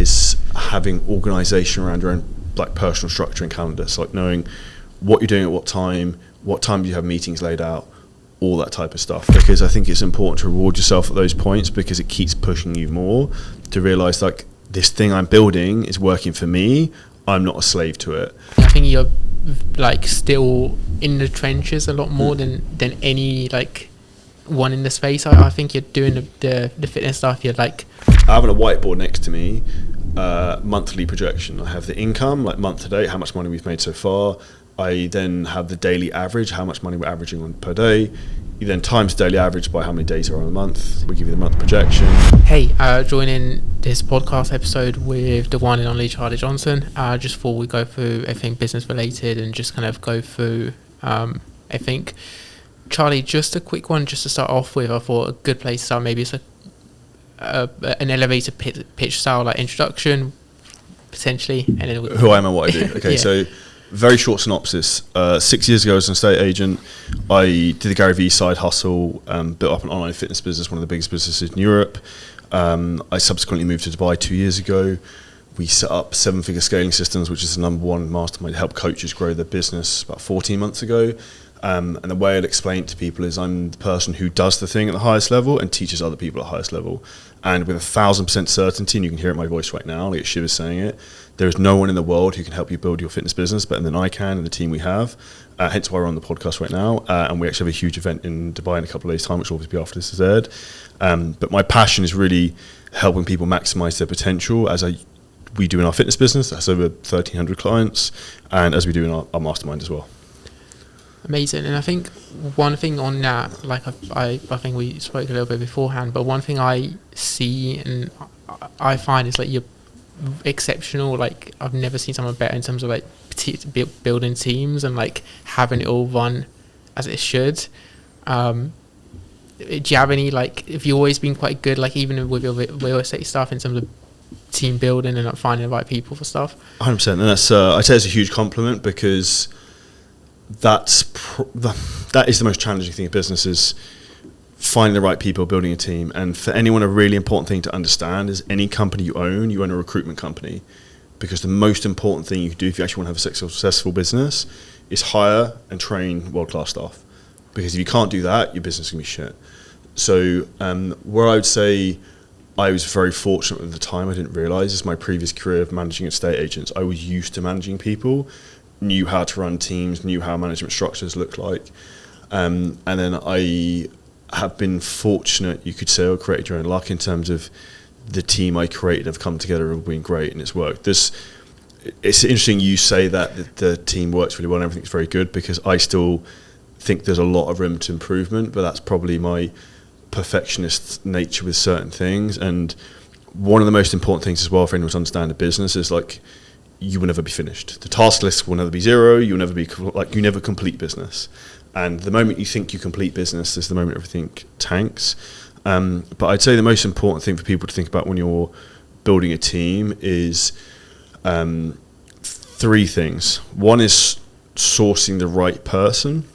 is having organisation around your own like personal structure and calendar. So like knowing what you're doing at what time do you have meetings laid out, all that type of stuff. Because I think it's important to reward yourself at those points, because it keeps pushing you more to realise like this thing I'm building is working for me. I'm not a slave to it. I think you're like still in the trenches a lot more than any like one in the space. I think you're doing the fitness stuff. You're like, I have a whiteboard next to me, monthly projection. I have the income, like month to date, how much money we've made so far. I then have the daily average, how much money we're averaging on per day. You then times the daily average by how many days are on a month. We give you the month projection. Hey, joining this podcast episode with the one and only Charlie Johnson. Just before we go through everything business related and just kind of go through, I think, Charlie, just a quick one just to start off with. I thought a good place to start, maybe it's an elevator pitch style like introduction, potentially. And then who I am and what I do. Okay, yeah. So very short synopsis. 6 years ago as an estate agent, I did the Gary Vee side hustle, built up an online fitness business, one of the biggest businesses in Europe. I subsequently moved to Dubai 2 years ago. We set up 7-figure scaling systems, which is the number one mastermind to help coaches grow their business about 14 months ago. And the way I'd explain it to people is I'm the person who does the thing at the highest level and teaches other people at the highest level. And with 1,000% certainty, and you can hear it in my voice right now, like Shiva's saying it, there is no one in the world who can help you build your fitness business better than I can and the team we have. Hence why we're on the podcast right now. And we actually have a huge event in Dubai in a couple of days' time, which will obviously be after this is aired. But my passion is really helping people maximize their potential, as we do in our fitness business. That's over 1,300 clients, and as we do in our mastermind as well. Amazing. And I think one thing on that, like I think we spoke a little bit beforehand, but one thing I see and I find is like you're exceptional. Like I've never seen someone better in terms of like building teams and like having it all run as it should. Do you have any, like, have you always been quite good, like even with your real estate stuff, in terms of team building and like finding the right people for stuff? 100%. And that's I'd say it's a huge compliment, because that is the most challenging thing in business, is finding the right people, building a team. And for anyone, a really important thing to understand is any company you own a recruitment company, because the most important thing you can do if you actually want to have a successful business is hire and train world-class staff, because if you can't do that, your business is going to be shit. So where I would say I was very fortunate at the time, I didn't realise, is my previous career of managing estate agents. I was used to managing people, knew how to run teams, knew how management structures look like. And then I have been fortunate, you could say, or created your own luck in terms of the team I created have come together and been great, and it's worked. It's interesting you say that the team works really well and everything's very good, because I still think there's a lot of room to improvement, but that's probably my perfectionist nature with certain things. And one of the most important things as well for anyone to understand a business is like, you will never be finished. The task list will never be zero. You never complete business. And the moment you think you complete business is the moment everything tanks. But I'd say the most important thing for people to think about when you're building a team is 3 things. One is sourcing the right person.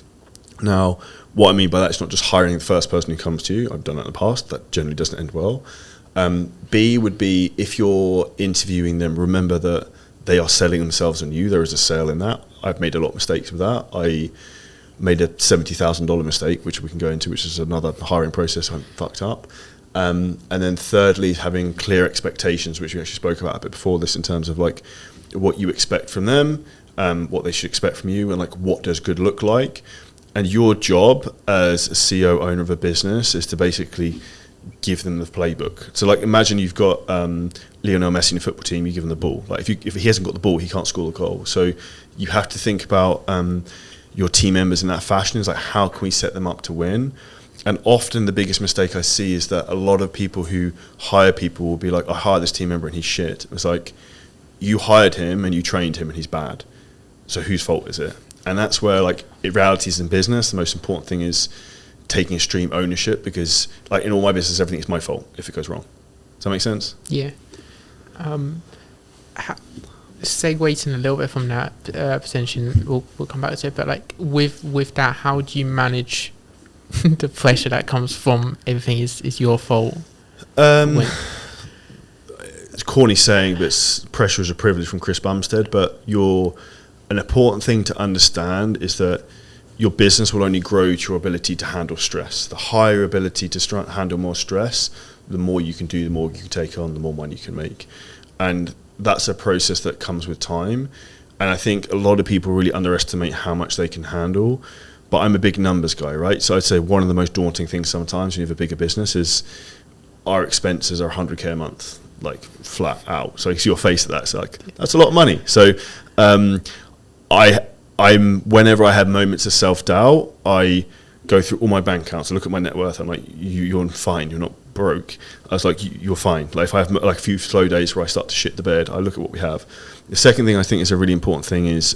Now, what I mean by that is not just hiring the first person who comes to you. I've done that in the past. That generally doesn't end well. B would be, if you're interviewing them, remember that they are selling themselves on you. There is a sale in that. I've made a lot of mistakes with that. I made a $70,000 mistake, which we can go into, which is another hiring process I fucked up. And then thirdly, having clear expectations, which we actually spoke about a bit before this, in terms of like what you expect from them, what they should expect from you, and like what does good look like. And your job as a CEO, owner of a business, is to basically give them the playbook. So like, imagine you've got Lionel Messi in the football team, you give him the ball. Like if he hasn't got the ball, he can't score the goal. So you have to think about your team members in that fashion. Is like, how can we set them up to win? And often the biggest mistake I see is that a lot of people who hire people will be like, I hired this team member and he's shit. It's like, you hired him and you trained him and he's bad. So whose fault is it? And that's where, like, in realities in business, the most important thing is taking extreme ownership, because like in all my business, everything is my fault if it goes wrong. Does that make sense? Yeah. Segueing a little bit from that, potentially we'll come back to it, but like with that, how do you manage the pressure that comes from everything is your fault? it's a corny saying, but pressure is a privilege from Chris Bumstead. But an important thing to understand is that your business will only grow to your ability to handle stress. The higher your ability to handle more stress, the more you can do, the more you can take on, the more money you can make. And that's a process that comes with time. And I think a lot of people really underestimate how much they can handle. But I'm a big numbers guy, right? So I'd say one of the most daunting things sometimes when you have a bigger business is our expenses are 100K a month, like flat out. So I see your face at that. It's like, that's a lot of money. So I'm whenever I have moments of self-doubt, I go through all my bank accounts, I look at my net worth, I'm like, you're fine, you're not broke. I was like, you're fine. Like if I have like a few slow days where I start to shit the bed, I look at what we have. The second thing I think is a really important thing is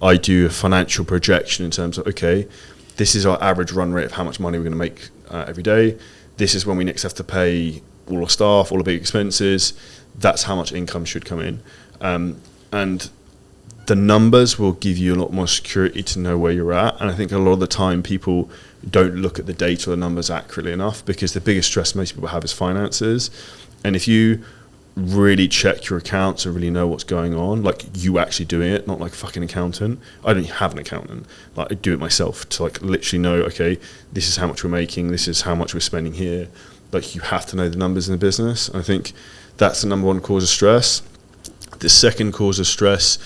I do a financial projection in terms of, okay, this is our average run rate of how much money we're going to make every day. This is when we next have to pay all our staff, all the big expenses. That's how much income should come in. And the numbers will give you a lot more security to know where you're at. And I think a lot of the time people don't look at the data or the numbers accurately enough, because the biggest stress most people have is finances. And if you really check your accounts and really know what's going on, like you actually doing it, not like a fucking accountant. I don't have an accountant. Like I do it myself to like literally know, okay, this is how much we're making, this is how much we're spending here. Like you have to know the numbers in the business. I think that's the number one cause of stress. The second cause of stress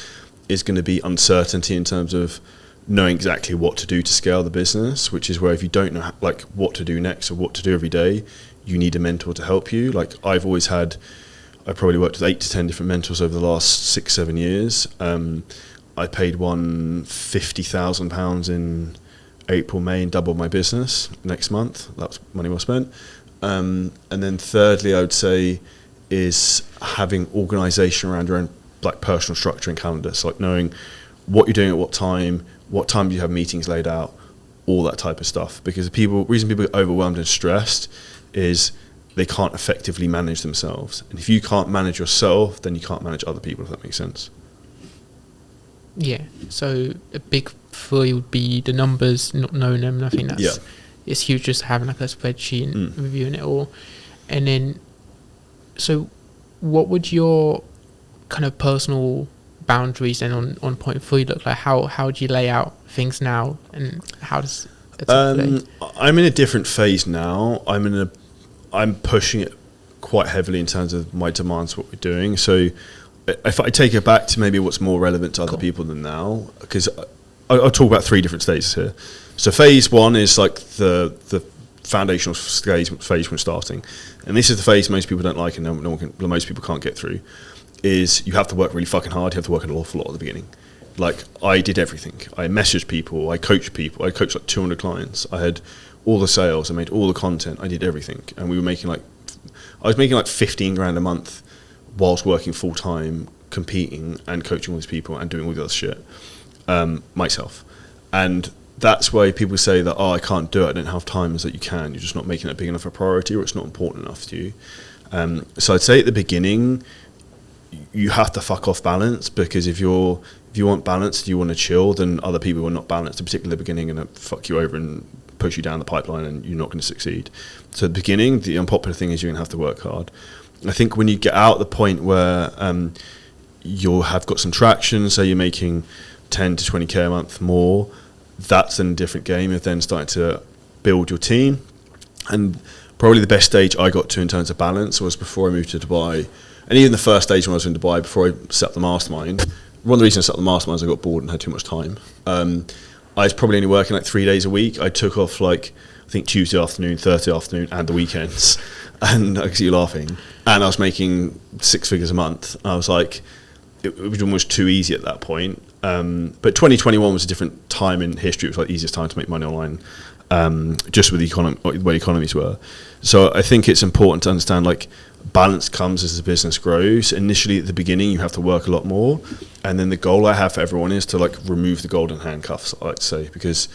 is going to be uncertainty in terms of knowing exactly what to do to scale the business, which is where if you don't know like what to do next or what to do every day, you need a mentor to help you. Like I probably worked with 8 to 10 different mentors over the last 6-7 years. I paid one £50,000 in April, May, and doubled my business next month. That's money well spent. And then thirdly, I would say is having organisation around your own like personal structure and calendar. So like knowing what you're doing at what time do you have meetings laid out, all that type of stuff. Because the reason people get overwhelmed and stressed is they can't effectively manage themselves. And if you can't manage yourself, then you can't manage other people, if that makes sense. Yeah. So a big three would be the numbers, not knowing them. And I think it's huge, just having like a spreadsheet and reviewing it all. And then, so what would your kind of personal boundaries then on point 3 look like? How do you lay out things now, and how does it I'm in a different phase now. I'm pushing it quite heavily in terms of my demands, what we're doing. So if I take it back to maybe what's more relevant to other people than now, because I'll talk about 3 different stages here. So phase 1 is like the foundational phase when starting, and this is the phase most people don't like, and most people can't get through. Is you have to work really fucking hard. You have to work an awful lot at the beginning. Like I did everything. I messaged people. I coached people. I coached like 200 clients. I had all the sales. I made all the content. I did everything, and I was making like 15 grand a month whilst working full time, competing and coaching all these people and doing all the other shit myself. And that's why people say that, I can't do it, I don't have time. Is that you can. You're just not making it big enough a priority, or it's not important enough to you. So I'd say at the beginning, you have to fuck off balance, because if you want balance, you want to chill, then other people who are not balanced, particularly at the beginning, are going to fuck you over and push you down the pipeline, and you're not going to succeed. So at the beginning, the unpopular thing is you're going to have to work hard. I think when you get out the point where you have got some traction, so you're making 10 to 20k a month more, that's a different game. You're then starting to build your team. And probably the best stage I got to in terms of balance was before I moved to Dubai. And even the first stage when I was in Dubai, before I set up the mastermind, one of the reasons I set up the mastermind is I got bored and had too much time. I was probably only working like 3 days a week. I took off like, I think Tuesday afternoon, Thursday afternoon, and the weekends. And I can see you laughing. And I was making 6 figures a month. I was like, it was almost too easy at that point. But 2021 was a different time in history. It was like the easiest time to make money online, just with the way economies were. So I think it's important to understand like balance comes as the business grows. Initially at the beginning, you have to work a lot more. And then the goal I have for everyone is to like remove the golden handcuffs, I like to say, because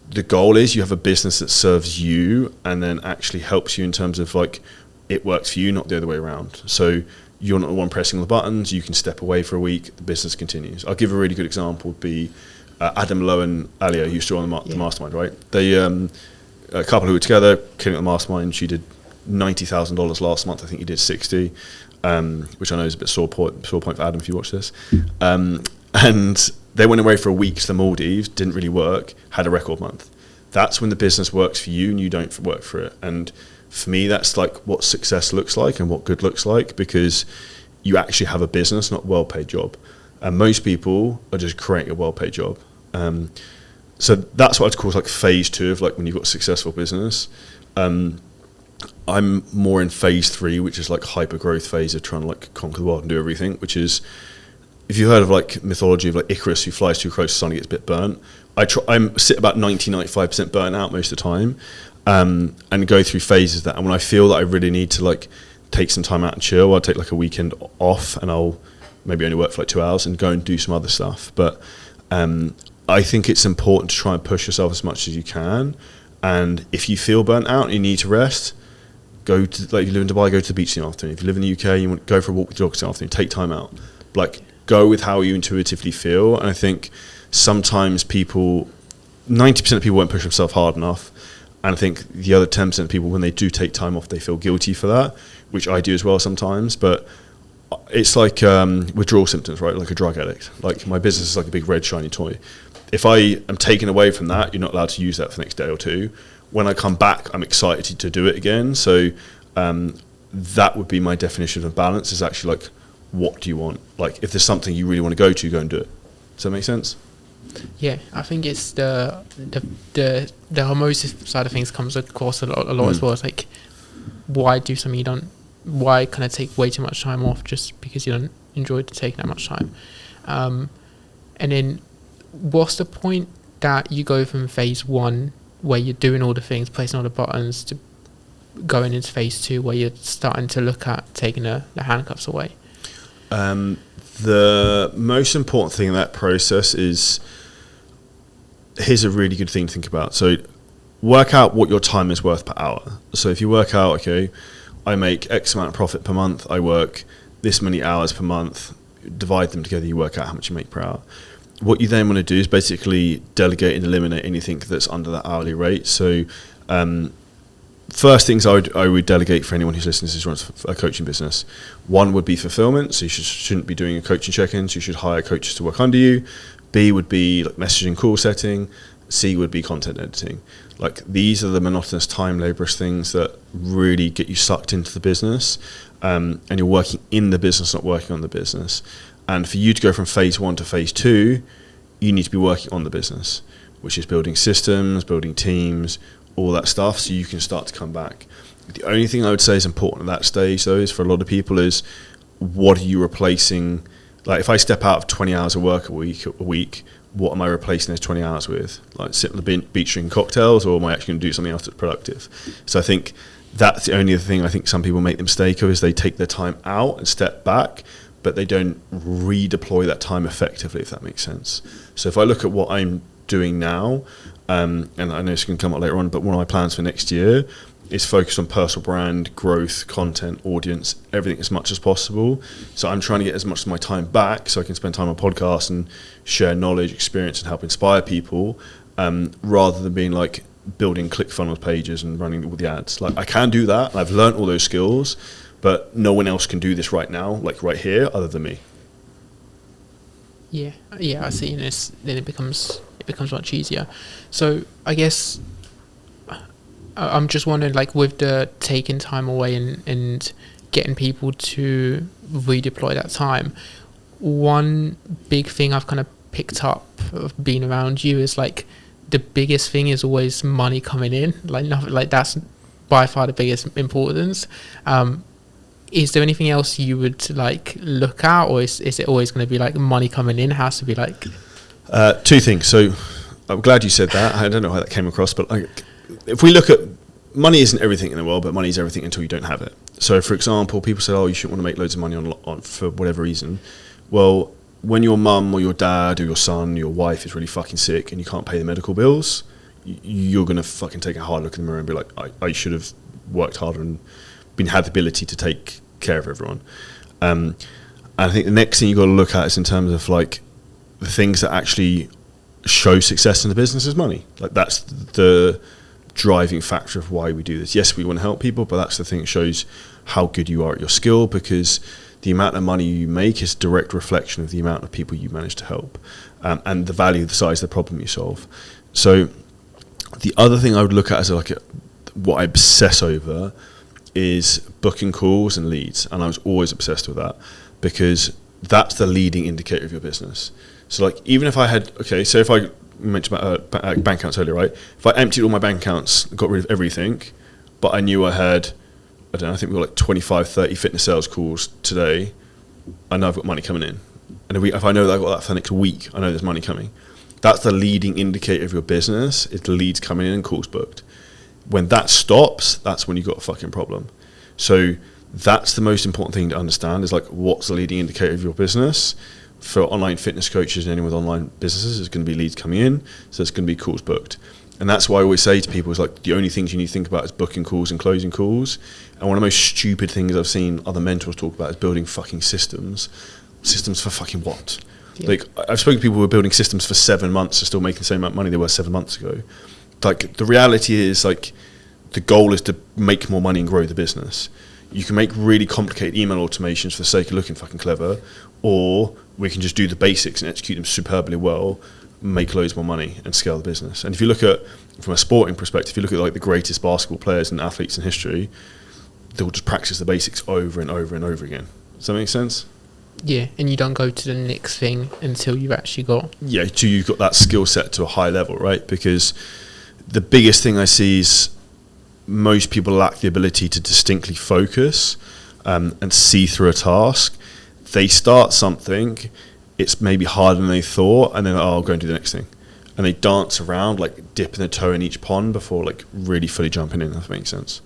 the goal is you have a business that serves you and then actually helps you in terms of like it works for you, not the other way around. So you're not the one pressing the buttons. You can step away for a week. The business continues. I'll give a really good example. Would be Adam Lowe and Alia, who used to run the mastermind, right? They a couple who were together, killing the mastermind. She did $90,000 last month. I think he did 60. which I know is a bit sore point for Adam if you watch this. And they went away for a week to the Maldives, didn't really work, had a record month. That's when the business works for you and you don't work for it. And for me, that's like what success looks like and what good looks like, because you actually have a business, not a well-paid job. And most people are just creating a well-paid job. So that's what I'd call like phase 2 of like when you've got a successful business. I'm more in phase 3, which is like hyper growth phase of trying to like conquer the world and do everything, which is, if you've heard of like mythology of like Icarus who flies too close to the sun and gets a bit burnt, I'm sit about 90-95% burnt out most of the time, and go through phases of that. And when I feel that I really need to like take some time out and chill, I'll take like a weekend off and I'll maybe only work for like 2 hours and go and do some other stuff. But I think it's important to try and push yourself as much as you can. And if you feel burnt out and you need to rest, go to, like, if you live in Dubai, go to the beach in the afternoon. If you live in the UK, you want to go for a walk with dogs in the afternoon, take time out. Like, go with how you intuitively feel. And I think sometimes 90% of people won't push themselves hard enough. And I think the other 10% of people, when they do take time off, they feel guilty for that, which I do as well sometimes. But it's like withdrawal symptoms, right? Like a drug addict. Like, my business is like a big red shiny toy. If I am taken away from that, you're not allowed to use that for the next day or two. When I come back, I'm excited to do it again. So that would be my definition of balance, is actually like, what do you want? Like, if there's something you really want to go and do it. Does that make sense? Yeah, I think it's the hormosis side of things comes across a lot as well. It's like, why do something you don't? Why kind of take way too much time off just because you don't enjoy taking that much time? And then, what's the point that you go from phase 1, where you're doing all the things, placing all the buttons, to going into phase 2, where you're starting to look at taking the handcuffs away? The most important thing in that process is, here's a really good thing to think about. So work out what your time is worth per hour. So if you work out, okay, I make X amount of profit per month, I work this many hours per month, divide them together, you work out how much you make per hour. What you then want to do is basically delegate and eliminate anything that's under that hourly rate. So first things I would delegate for anyone who's listening to this, runs a coaching business. One would be fulfillment. So you shouldn't be doing a coaching check-ins. You should hire coaches to work under you. B would be like messaging, call setting. C would be content editing. Like, these are the monotonous, time laborious things that really get you sucked into the business, and you're working in the business, not working on the business. And for you to go from phase 1 to phase 2, you need to be working on the business, which is building systems, building teams, all that stuff, so you can start to come back. The only thing I would say is important at that stage, though, is for a lot of people, is what are you replacing? Like, if I step out of 20 hours of work a week, what am I replacing those 20 hours with? Like, sit on the beach drinking cocktails, or am I actually going to do something else that's productive? So I think that's the only other thing I think some people make the mistake of, is they take their time out and step back, but they don't redeploy that time effectively, if that makes sense. So if I look at what I'm doing now, and I know it's going to come up later on, but one of my plans for next year is focused on personal brand, growth, content, audience, everything as much as possible. So I'm trying to get as much of my time back so I can spend time on podcasts and share knowledge, experience, and help inspire people, rather than being like building ClickFunnels pages and running all the ads. Like, I can do that, and I've learned all those skills, but no one else can do this right now, like right here, other than me. Yeah, I see. And then it becomes much easier. So I guess I'm just wondering, like, with the taking time away and getting people to redeploy that time, one big thing I've kind of picked up of being around you is, like, the biggest thing is always money coming in. Like, nothing, like, that's by far the biggest importance. Is there anything else you would like look at, or is it always going to be like money coming in? It has to be like two things. So I'm glad you said that. I don't know how that came across, but like, if we look at, money isn't everything in the world, but money is everything until you don't have it. So for example, people say, oh, you shouldn't want to make loads of money on for whatever reason. Well, when your mum or your dad or your son, your wife is really fucking sick and you can't pay the medical bills, you're going to fucking take a hard look in the mirror and be like, I should have worked harder and had the ability to take care of everyone. And I think the next thing you've got to look at is in terms of like the things that actually show success in the business is money. Like, that's the driving factor of why we do this. Yes, we want to help people, but that's the thing that shows how good you are at your skill, because the amount of money you make is a direct reflection of the amount of people you manage to help, and the value, the size of the problem you solve. So the other thing I would look at as what I obsess over is booking calls and leads, and I was always obsessed with that because that's the leading indicator of your business. So like, even if I had, so if I mentioned about bank accounts earlier, right? If I emptied all my bank accounts, got rid of everything, but I knew I had, I don't know, I think we got like 25, 30 fitness sales calls today, I know I've got money coming in. And if I know that I've got that for the next week, I know there's money coming. That's the leading indicator of your business, is the leads coming in and calls booked. When that stops, that's when you've got a fucking problem. So that's the most important thing to understand, is like, what's the leading indicator of your business? For online fitness coaches and anyone with online businesses, it's going to be leads coming in, so it's going to be calls booked. And that's why I always say to people, is like, the only things you need to think about is booking calls and closing calls. And one of the most stupid things I've seen other mentors talk about is building fucking systems. Systems for fucking what? Yeah. Like, I've spoken to people who are building systems for 7 months and still making the same amount of money they were 7 months ago. Like, the reality is, like, the goal is to make more money and grow the business. You can make really complicated email automations for the sake of looking fucking clever, or we can just do the basics and execute them superbly well, make loads more money and scale the business. And if you look at, from a sporting perspective, if you look at like the greatest basketball players and athletes in history, they'll just practice the basics over and over and over again. Does that make sense? Yeah, and you don't go to the next thing until you've actually got... Yeah, until you've got that skill set to a high level, right? Because the biggest thing I see is most people lack the ability to distinctly focus and see through a task. They start something, it's maybe harder than they thought, and then, I'll go and do the next thing. And they dance around, like dipping their toe in each pond before like really fully jumping in, if that makes sense.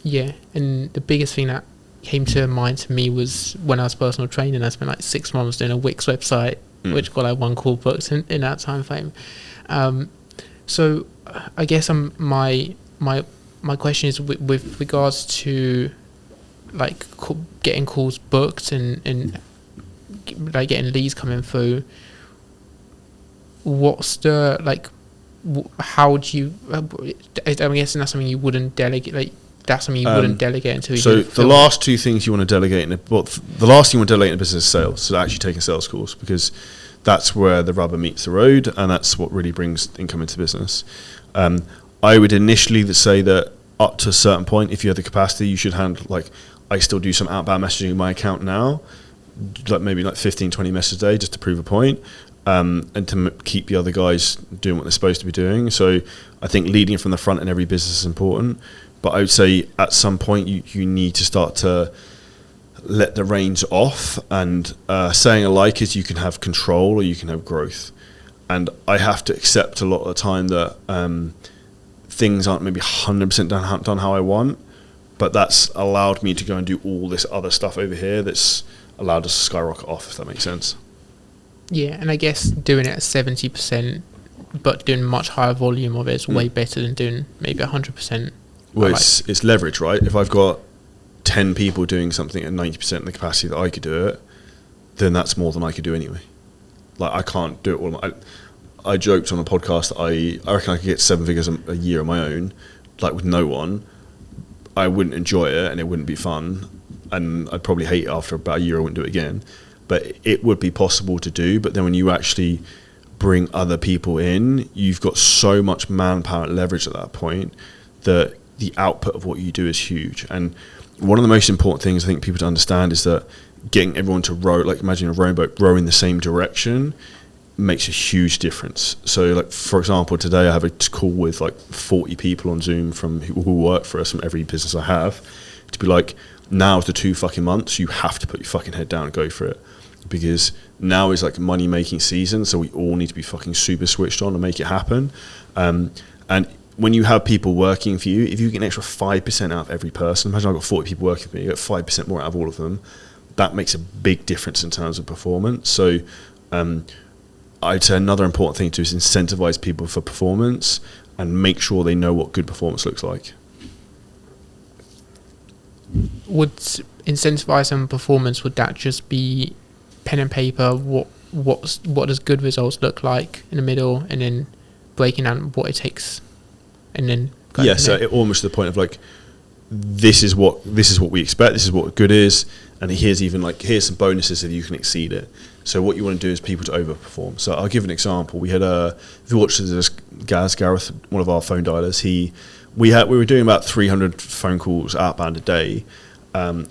Yeah, and the biggest thing that came to mind to me was when I was personal training. I spent like 6 months doing a Wix website, which got like 1 call booked in that time frame. So I guess my question is with regards to like getting calls booked and like getting leads coming through. What's the like? How do you? I'm guessing that's something you wouldn't delegate. Like that's something you wouldn't delegate until you. So the last 2 things you want to delegate the last thing you want to delegate in a business is sales. So actually taking sales calls, because that's where the rubber meets the road, and that's what really brings income into business. I would initially say that up to a certain point, if you have the capacity, you should handle, like, I still do some outbound messaging in my account now, like maybe like 15, 20 messages a day just to prove a point, and to keep the other guys doing what they're supposed to be doing. So I think leading from the front in every business is important, but I would say at some point you need to start to let the reins off, and saying a like is you can have control or you can have growth. And I have to accept a lot of the time that things aren't maybe 100% done how I want, but that's allowed me to go and do all this other stuff over here that's allowed us to skyrocket off, if that makes sense. Yeah, and I guess doing it at 70%, but doing much higher volume of it is way better than doing maybe 100%. Well, it's leverage, right? If I've got 10 people doing something at 90% of the capacity that I could do it, then that's more than I could do anyway. Like, I can't do it all. I joked on a podcast that I reckon I could get 7 figures a year on my own, like with no one. I wouldn't enjoy it and it wouldn't be fun, and I'd probably hate it after about a year. I wouldn't do it again, but it would be possible to do. But then when you actually bring other people in, you've got so much manpower leverage at that point that the output of what you do is huge. And one of the most important things I think people to understand is that getting everyone to row, like imagine a rowboat, row in the same direction, makes a huge difference. So like, for example, today I have a call with like 40 people on Zoom who work for us from every business I have, to be like, now's the 2 fucking months, you have to put your fucking head down and go for it, because now is like money making season, so we all need to be fucking super switched on to make it happen. And when you have people working for you, if you get an extra 5% out of every person, imagine I've got 40 people working for me, you get 5% more out of all of them, that makes a big difference in terms of performance. So I'd say another important thing to do is incentivize people for performance and make sure they know what good performance looks like. Would incentivize them performance, would that just be pen and paper, what does good results look like in the middle, and then breaking down what it takes and then almost to the point of like, this is what we expect, this is what good is, and here's some bonuses if you can exceed it. So what you want to do is people to overperform. So I'll give an example. We had if you watched this, Gareth, one of our phone dialers, we were doing about 300 phone calls outbound a day.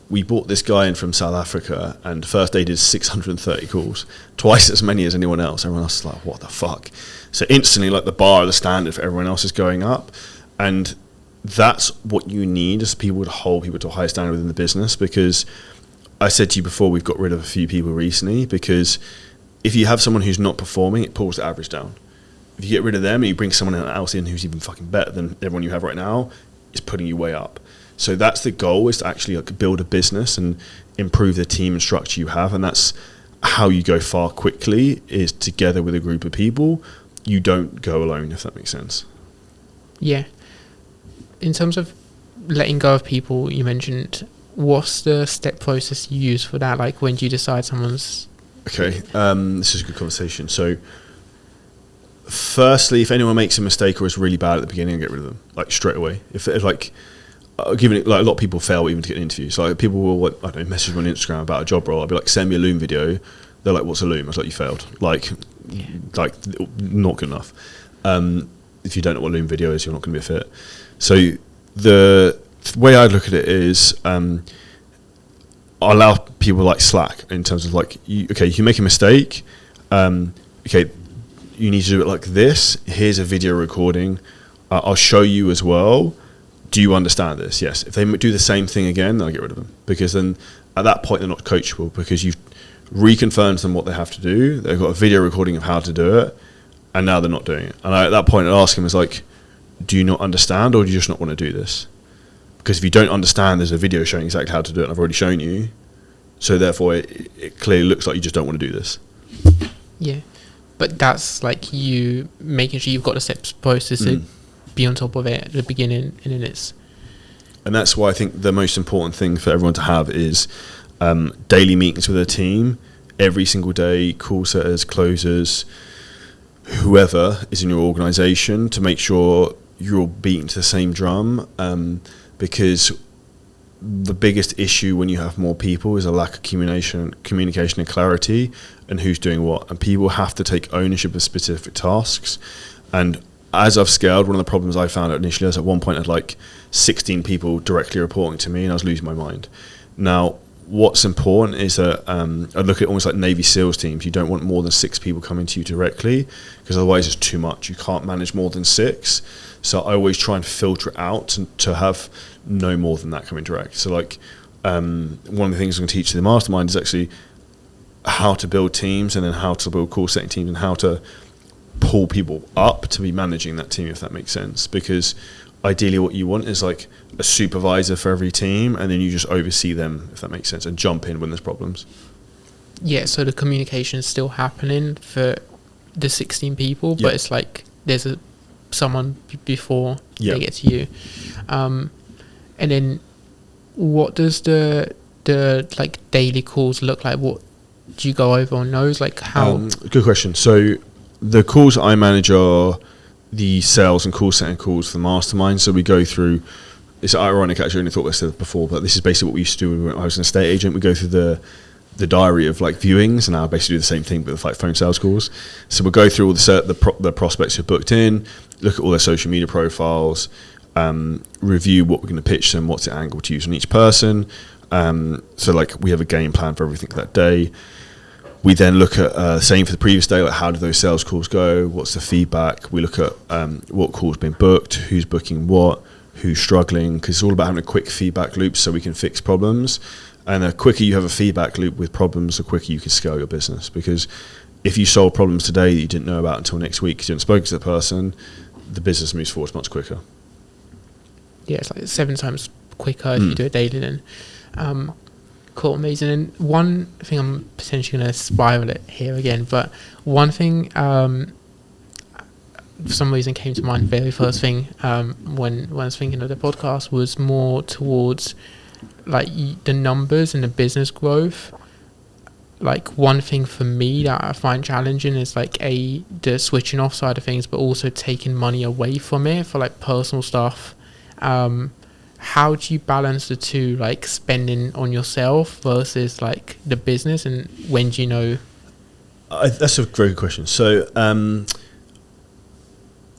We brought this guy in from South Africa, and the first day did 630 calls, twice as many as anyone else. Everyone else is like, what the fuck? So instantly, like, the bar, the standard for everyone else is going up, and that's what you need as people to hold people to a higher standard within the business. Because I said to you before, we've got rid of a few people recently, because if you have someone who's not performing, it pulls the average down. If you get rid of them and you bring someone else in who's even fucking better than everyone you have right now, it's putting you way up. So that's the goal, is to actually like build a business and improve the team and structure you have. And that's how you go far quickly, is together with a group of people. You don't go alone, if that makes sense. Yeah. In terms of letting go of people, you mentioned, what's the step process you use for that? Like, when do you decide someone's... Okay, this is a good conversation. So firstly, if anyone makes a mistake or is really bad at the beginning, I get rid of them, like, straight away. If like, given it, like, a lot of people fail even to get an interview. So like, people will, like, I don't know, message me on Instagram about a job role. I'll be like, send me a Loom video. They're like, what's a Loom? I was like, you failed. Like, not good enough. If you don't know what Loom video is, you're not going to be a fit. So the way I look at it is, I allow people like slack in terms of like, you make a mistake. Okay, you need to do it like this. Here's a video recording. I'll show you as well. Do you understand this? Yes. If they do the same thing again, then I'll get rid of them, because then at that point they're not coachable, because you've reconfirmed to them what they have to do. They've got a video recording of how to do it, and now they're not doing it. And at that point, I'll ask them, is like, do you not understand, or do you just not want to do this? Because if you don't understand, there's a video showing exactly how to do it, and I've already shown you. So therefore, it clearly looks like you just don't want to do this. Yeah. But that's like you making sure you've got the steps process to be on top of it at the beginning, and then it's... And that's why I think the most important thing for everyone to have is daily meetings with a team, every single day, call setters, closers, whoever is in your organisation, to make sure you're all beating to the same drum, because the biggest issue when you have more people is a lack of communication and clarity, and who's doing what. And people have to take ownership of specific tasks. And as I've scaled, one of the problems I found initially was, at one point I had like 16 people directly reporting to me, and I was losing my mind. Now, what's important is that I look at almost like Navy SEALs teams. You don't want more than 6 people coming to you directly, because otherwise it's too much. You can't manage more than 6. So I always try and filter it out to have no more than that coming direct. So like, one of the things I'm going to teach to the mastermind is actually how to build teams, and then how to build call setting teams, and how to pull people up to be managing that team, if that makes sense. Because ideally what you want is like a supervisor for every team, and then you just oversee them, if that makes sense, and jump in when there's problems. Yeah, so the communication is still happening for the 16 people, but it's like there's someone before they get to you. And then what does the like daily calls look like? What do you go over on those? Like how? Good question. So the calls I manage are the sales and call setting calls for the mastermind. So we go through, it's ironic actually, I only thought I said it before, but this is basically what we used to do when I was an estate agent. We go through the diary of like viewings, and I basically do the same thing but with like phone sales calls. So we'll go through all the prospects who are booked in, look at all their social media profiles, review what we're going to pitch them, what's the angle to use on each person. So like we have a game plan for everything that day. We then look at same for the previous day, like how did those sales calls go? What's the feedback? We look at what calls been booked, who's booking what, who's struggling, because it's all about having a quick feedback loop so we can fix problems. And the quicker you have a feedback loop with problems, the quicker you can scale your business. Because if you solve problems today that you didn't know about until next week because you haven't spoken to the person, the business moves forward much quicker. Yeah, it's like 7 times quicker if you do it daily then. Cool, amazing. And one thing, I'm potentially going to spiral it here again, but one thing for some reason came to mind, very first thing when I was thinking of the podcast, was more towards like the numbers and the business growth. like one thing for me that I find challenging is like the switching off side of things, but also taking money away from it for like personal stuff. How do you balance the two, like spending on yourself versus like the business, and when do you know? That's a very good question. So I'm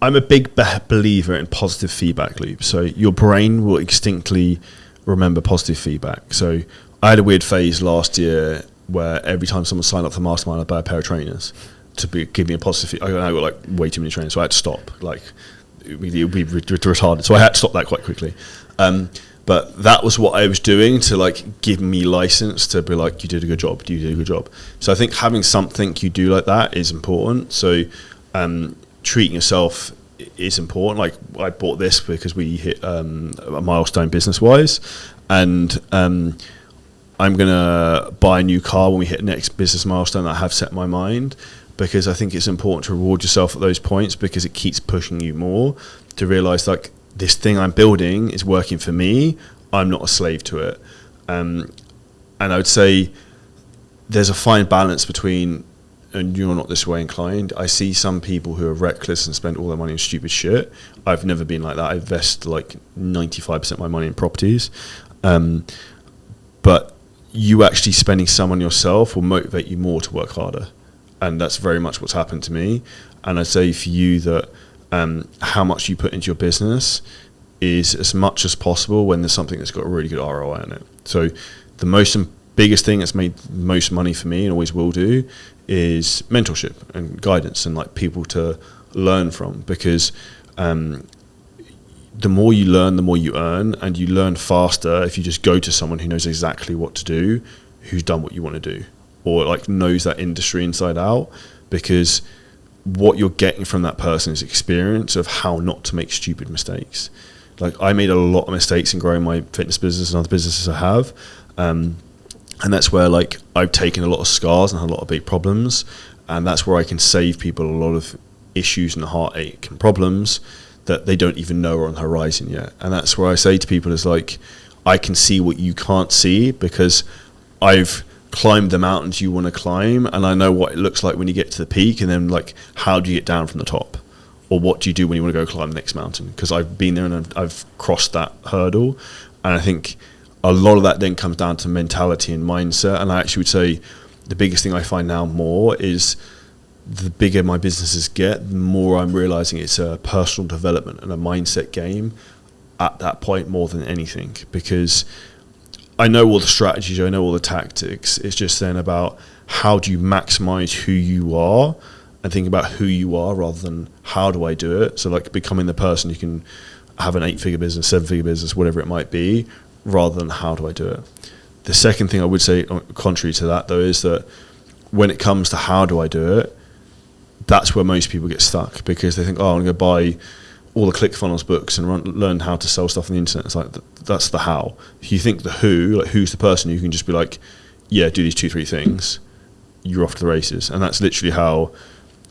a big believer in positive feedback loops. So your brain will instinctively remember positive feedback. So I had a weird phase last year where every time someone signed up for Mastermind, I'd buy a pair of trainers give me a positive feedback. I got like way too many trainers, so I had to stop. Like it would be retarded. So I had to stop that quite quickly. But that was what I was doing to like give me license to be like, you did a good job, you did a good job. So I think having something you do like that is important. So treating yourself is important. Like I bought this because we hit a milestone business wise, and I'm gonna buy a new car when we hit next business milestone that I have set in my mind, because I think it's important to reward yourself at those points, because it keeps pushing you more to realize like this thing I'm building is working for me. I'm not a slave to it. And I would say there's a fine balance between, and you're not this way inclined, I see some people who are reckless and spend all their money on stupid shit. I've never been like that. I invest like 95% of my money in properties. But you actually spending some on yourself will motivate you more to work harder. And that's very much what's happened to me. And I'd say for you that how much you put into your business is as much as possible when there's something that's got a really good ROI on it. So the biggest thing that's made most money for me, and always will do, is mentorship and guidance and like people to learn from, because the more you learn, the more you earn, and you learn faster if you just go to someone who knows exactly what to do, who's done what you want to do, or like knows that industry inside out, because what you're getting from that person is experience of how not to make stupid mistakes. Like I made a lot of mistakes in growing my fitness business and other businesses I have, and that's where like I've taken a lot of scars and had a lot of big problems, and that's where I can save people a lot of issues and heartache and problems that they don't even know are on the horizon yet. And that's where I say to people is like, I can see what you can't see, because I've climbed the mountains you want to climb, and I know what it looks like when you get to the peak, and then like how do you get down from the top, or what do you do when you want to go climb the next mountain, because I've been there and I've crossed that hurdle. And I think a lot of that then comes down to mentality and mindset. And I actually would say the biggest thing I find now more is the bigger my businesses get, the more I'm realizing it's a personal development and a mindset game at that point more than anything, because I know all the strategies, I know all the tactics. It's just then about how do you maximize who you are, and think about who you are rather than how do I do it. So like becoming the person who can have an 8-figure business, 7-figure business, whatever it might be, rather than how do I do it. The second thing I would say, contrary to that though, is that when it comes to how do I do it, that's where most people get stuck, because they think, oh, I'm going to buy all the ClickFunnels books and learn how to sell stuff on the internet. It's like, that's the how. If you think the who, like who's the person who can just be like, yeah, do these 2-3 things, you're off to the races. And that's literally how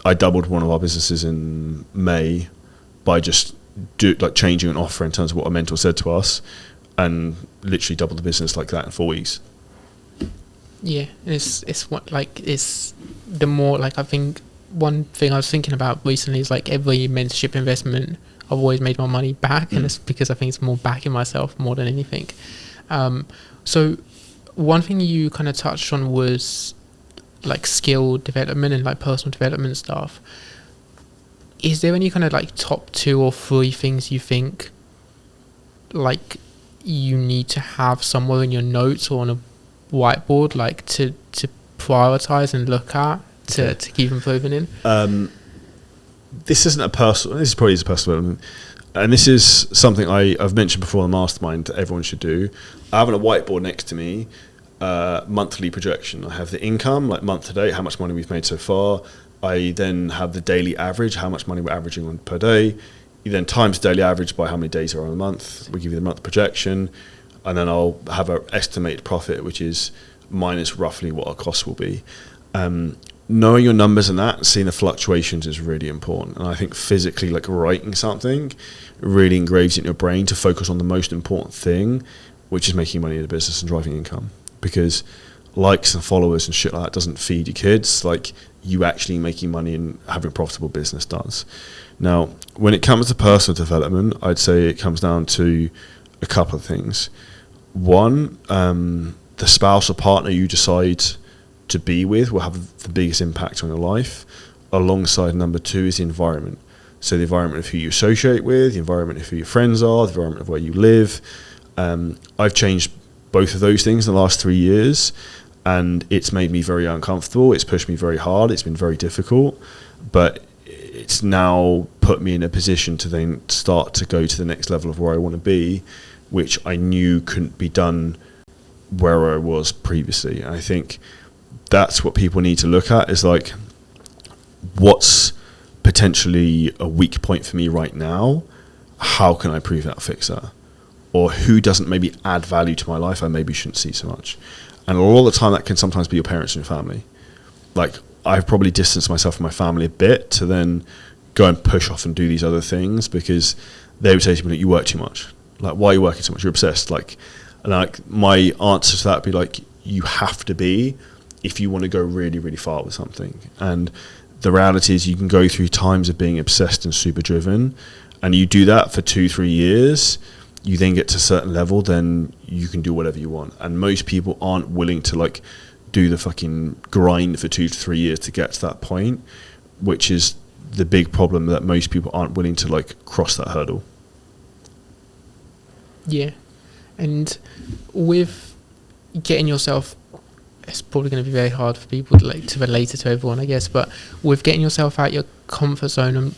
I doubled one of our businesses in May by just changing an offer in terms of what a mentor said to us, and literally doubled the business like that in 4 weeks. Yeah, it's what like it's the more like I think one thing I was thinking about recently is like every mentorship investment I've always made my money back, and it's because I think it's more backing myself more than anything. So one thing you kind of touched on was like skill development and like personal development stuff. Is there any kind of like top 2 or 3 things you think like you need to have somewhere in your notes or on a whiteboard, like to prioritize and look at to keep improving in? This isn't a personal, this is probably a personal development, and this is something I've mentioned before in the mastermind that everyone should do. I have a whiteboard next to me, monthly projection. I have the income, like month to date, how much money we've made so far. I then have the daily average, how much money we're averaging on per day. You then times the daily average by how many days are on a month. We give you the month projection, and then I'll have an estimated profit, which is minus roughly what our costs will be. Knowing your numbers and that, seeing the fluctuations is really important. And I think physically, like writing something, really engraves it in your brain to focus on the most important thing, which is making money in the business and driving income. Because likes and followers and shit like that doesn't feed your kids. Like, you actually making money and having a profitable business does. Now, when it comes to personal development, I'd say it comes down to a couple of things. One, the spouse or partner you decide to be with will have the biggest impact on your life. Alongside number two is the environment. So the environment of who you associate with, the environment of who your friends are, the environment of where you live. I've changed both of those things in the last 3 years, and it's made me very uncomfortable. It's pushed me very hard. It's been very difficult, but it's now put me in a position to then start to go to the next level of where I want to be, which I knew couldn't be done where I was previously. And I think that's what people need to look at, is like, what's potentially a weak point for me right now? How can I improve that, fix that? Or who doesn't maybe add value to my life I maybe shouldn't see so much? And all the time that can sometimes be your parents and your family. Like, I've probably distanced myself from my family a bit to then go and push off and do these other things, because they would say to me, like, you work too much. Like, why are you working so much? You're obsessed. Like, and like, my answer to that would be like, you have to be if you want to go really, really far with something. And the reality is, you can go through times of being obsessed and super driven, and you do that for 2-3 years. You then get to a certain level, then you can do whatever you want. And most people aren't willing to like do the fucking grind for 2 to 3 years to get to that point, which is the big problem, that most people aren't willing to like cross that hurdle. Yeah. And with getting yourself, it's probably going to be very hard for people to like to relate it to everyone, I guess, but with getting yourself out your comfort zone,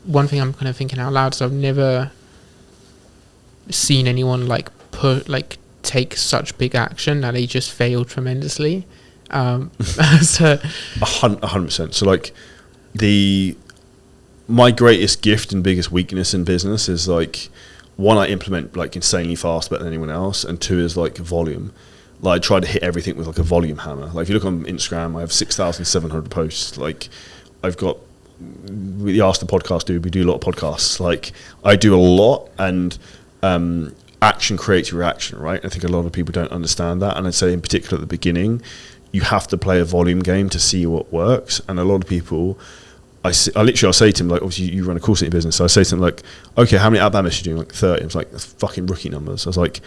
one thing I'm kind of thinking out loud is I've never seen anyone like take such big action that they just fail tremendously. So 100%. So like, my greatest gift and biggest weakness in business is like, one, I implement like insanely fast, better than anyone else, and two is like volume. Like, I try to hit everything with like a volume hammer. Like, if you look on Instagram, I have 6,700 posts. Like, I've got, we asked the podcast dude, we do a lot of podcasts. Like, I do a lot, and action creates reaction, right? I think a lot of people don't understand that, and I'd say in particular at the beginning, you have to play a volume game to see what works. And a lot of people, I'll say to them, like, obviously you run a call center business, so I say to them like, okay, how many outbound messages are you doing? Like 30. I was like, that's fucking rookie numbers. I was like,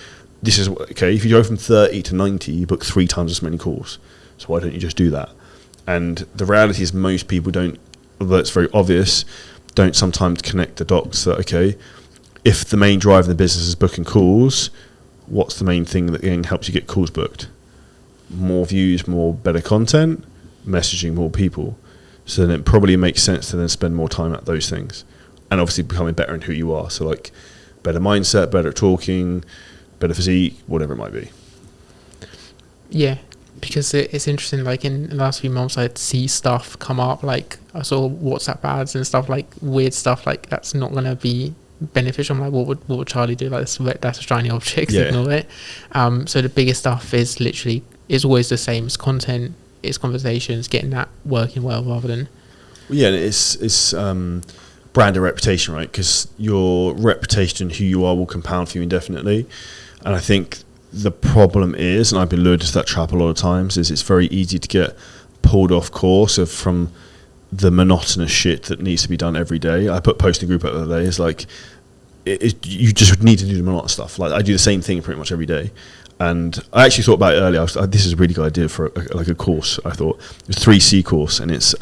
this is okay, if you go from 30 to 90, you book 3 times as many calls. So why don't you just do that? And the reality is, most people don't, although it's very obvious, don't sometimes connect the dots that, okay, if the main drive of the business is booking calls, what's the main thing that helps you get calls booked? More views, more better content, messaging more people. So then it probably makes sense to then spend more time at those things, and obviously becoming better in who you are. So like, better mindset, better at talking, better physique, whatever it might be. Yeah, because it's interesting, like in the last few months I'd see stuff come up, like I saw WhatsApp ads and stuff, like weird stuff, like that's not going to be beneficial. I'm like, what would Charlie do? Like, that's a shiny object, yeah. Ignore it. So the biggest stuff is literally, is always the same. It's content, it's conversations, getting that working well rather than... Yeah, it's brand and reputation, right? Because your reputation and who you are will compound for you indefinitely. And I think the problem is, and I've been lured into that trap a lot of times, is it's very easy to get pulled off course from the monotonous shit that needs to be done every day. I put posting group out the other day, it's like, you just need to do the monotonous stuff. Like, I do the same thing pretty much every day. And I actually thought about it earlier. This is a really good idea for a course. I thought it was 3C course, and it's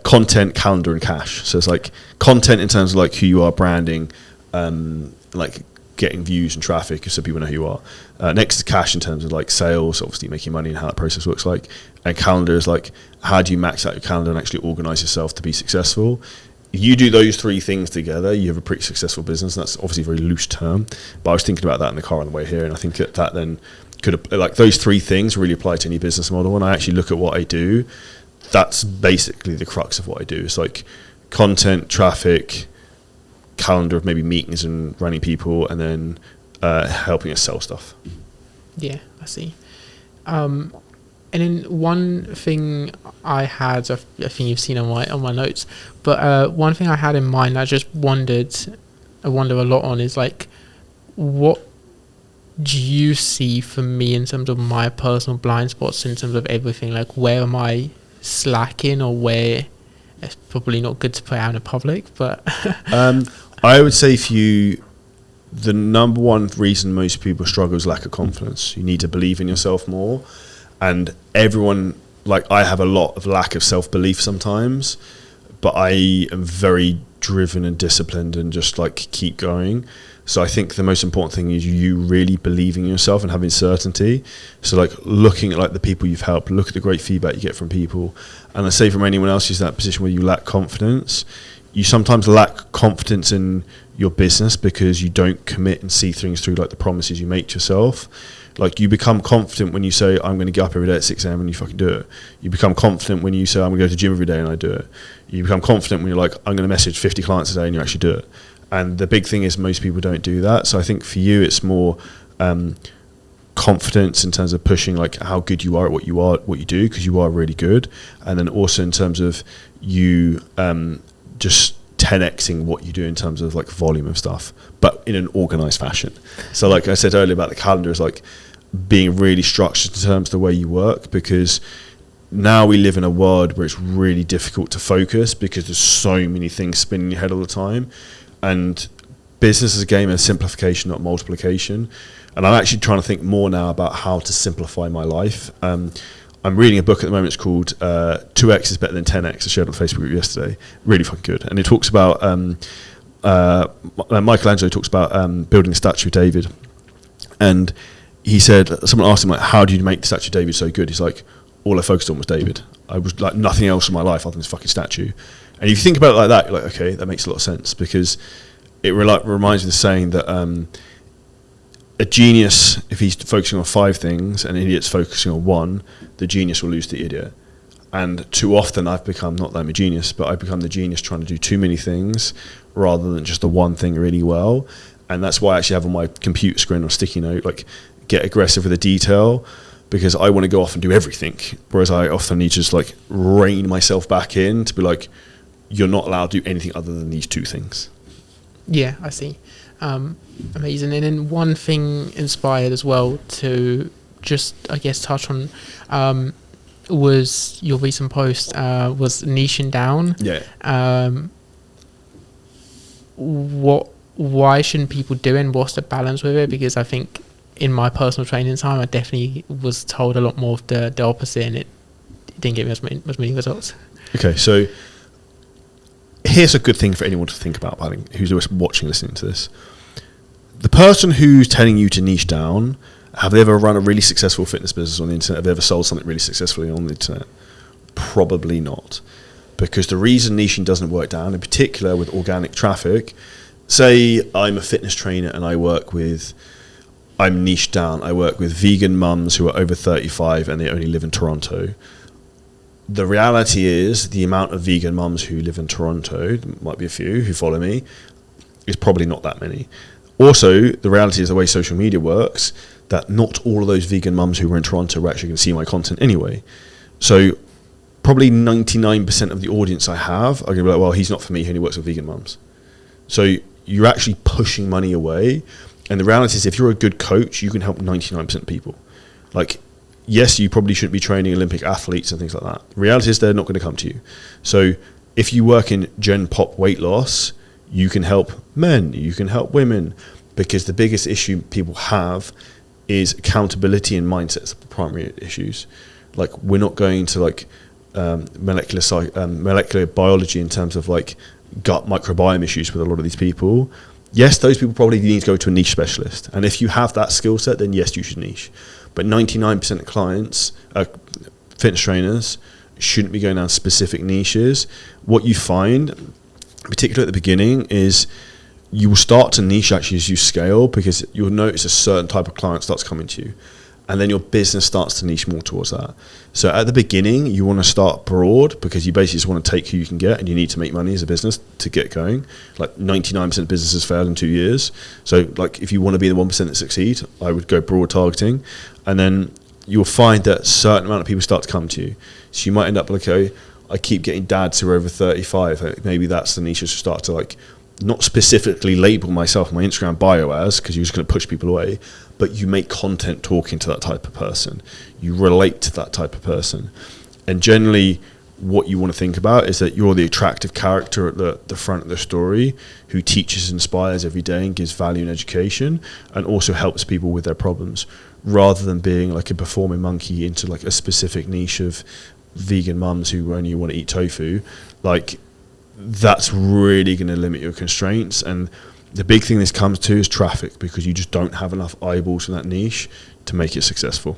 content, calendar, and cash. So it's like content in terms of like who you are, branding, like getting views and traffic so people know who you are. Next is cash in terms of like sales, obviously making money and how that process looks like. And calendar is like, how do you max out your calendar and actually organize yourself to be successful? If you do those 3 things together, you have a pretty successful business. And that's obviously a very loose term, but I was thinking about that in the car on the way here, and I think that then could, like, those 3 things really apply to any business model. When I actually look at what I do, that's basically the crux of what I do. It's like content, traffic, calendar of maybe meetings and running people, and then helping us sell stuff. Yeah, I see. And then one thing I had, I think you've seen on my notes, but one thing I had in mind, I wonder a lot on, is like, what do you see for me in terms of my personal blind spots in terms of everything? Like, where am I slacking, or where it's probably not good to put out in public, but I would say for you, the number one reason most people struggle is lack of confidence. You need to believe in yourself more. And everyone, like, I have a lot of lack of self-belief sometimes, but I am very driven and disciplined and just like keep going. So I think the most important thing is you really believing in yourself and having certainty. So like looking at like the people you've helped, look at the great feedback you get from people. And I say from anyone else who's in that position where you lack confidence, you sometimes lack confidence in your business because you don't commit and see things through like the promises you make to yourself. Like you become confident when you say, I'm going to get up every day at 6 a.m. and you fucking do it. You become confident when you say, I'm going to go to the gym every day and I do it. You become confident when you're like, I'm going to message 50 clients a day and you actually do it. And the big thing is most people don't do that. So I think for you, it's more confidence in terms of pushing like how good you are at what you do, because you are really good. And then also in terms of you just 10xing what you do in terms of like volume of stuff, but in an organized fashion. So like I said earlier about the calendar, is like being really structured in terms of the way you work, because now we live in a world where it's really difficult to focus because there's so many things spinning in your head all the time. And business is a game of simplification, not multiplication. And I'm actually trying to think more now about how to simplify my life. I'm reading a book at the moment. It's called 2X is Better Than 10X. I shared on the Facebook group yesterday. Really fucking good. And it talks about, Michelangelo talks about building the statue of David. And he said, someone asked him, like, how do you make the statue of David so good? He's like, all I focused on was David. I was like nothing else in my life other than this fucking statue. And if you think about it like that, you're like, okay, that makes a lot of sense, because it reminds me of the saying that a genius, if he's focusing on 5 things and an idiot's focusing on 1, the genius will lose to the idiot. And too often I've become, not that I'm a genius, but I've become the genius trying to do too many things rather than just the one thing really well. And that's why I actually have on my computer screen or sticky note, like, get aggressive with the detail, because I want to go off and do everything. Whereas I often need to just like rein myself back in to be like, you're not allowed to do anything other than these 2 things. Yeah, I see. Amazing. And then one thing inspired as well to just, I guess, touch on was your recent post was niching down. Yeah. Why shouldn't people do it, and what's the balance with it? Because I think in my personal training time, I definitely was told a lot more of the opposite, and it didn't give me as many results. Okay, so here's a good thing for anyone to think about, I think, who's watching, listening to this. The person who's telling you to niche down, have they ever run a really successful fitness business on the internet? Have they ever sold something really successfully on the internet? Probably not. Because the reason niching doesn't work down, in particular with organic traffic, say I'm a fitness trainer and I'm niched down. I work with vegan mums who are over 35 and they only live in Toronto. The reality is the amount of vegan mums who live in Toronto, there might be a few who follow me, is probably not that many. Also, the reality is the way social media works, that not all of those vegan mums who were in Toronto were actually going to see my content anyway. So probably 99% of the audience I have are going to be like, well, he's not for me, he only works with vegan mums. So you're actually pushing money away. And the reality is, if you're a good coach, you can help 99% of people. Like, yes, you probably shouldn't be training Olympic athletes and things like that. The reality is they're not going to come to you. So if you work in Gen Pop weight loss, you can help men, you can help women, because the biggest issue people have is accountability and mindsets are the primary issues. Like, we're not going to like molecular biology in terms of like gut microbiome issues with a lot of these people. Yes, those people probably need to go to a niche specialist. And if you have that skill set, then yes, you should niche. But 99% of clients, fitness trainers, shouldn't be going down specific niches. What you find, particularly at the beginning, is you will start to niche actually as you scale, because you'll notice a certain type of client starts coming to you. And then your business starts to niche more towards that. So at the beginning, you want to start broad, because you basically just want to take who you can get, and you need to make money as a business to get going. Like 99% of businesses fail in 2 years. So like if you want to be the 1% that succeed, I would go broad targeting. And then you'll find that a certain amount of people start to come to you. So you might end up like, okay, I keep getting dads who are over 35. Maybe that's the niche to start to like, not specifically label myself on my Instagram bio as, because you're just going to push people away, but you make content talking to that type of person. You relate to that type of person. And generally, what you want to think about is that you're the attractive character at the front of the story who teaches, inspires every day and gives value and education, and also helps people with their problems, rather than being like a performing monkey into like a specific niche of vegan mums who only want to eat tofu. Like, that's really going to limit your constraints. And the big thing this comes to is traffic, because you just don't have enough eyeballs in that niche to make it successful.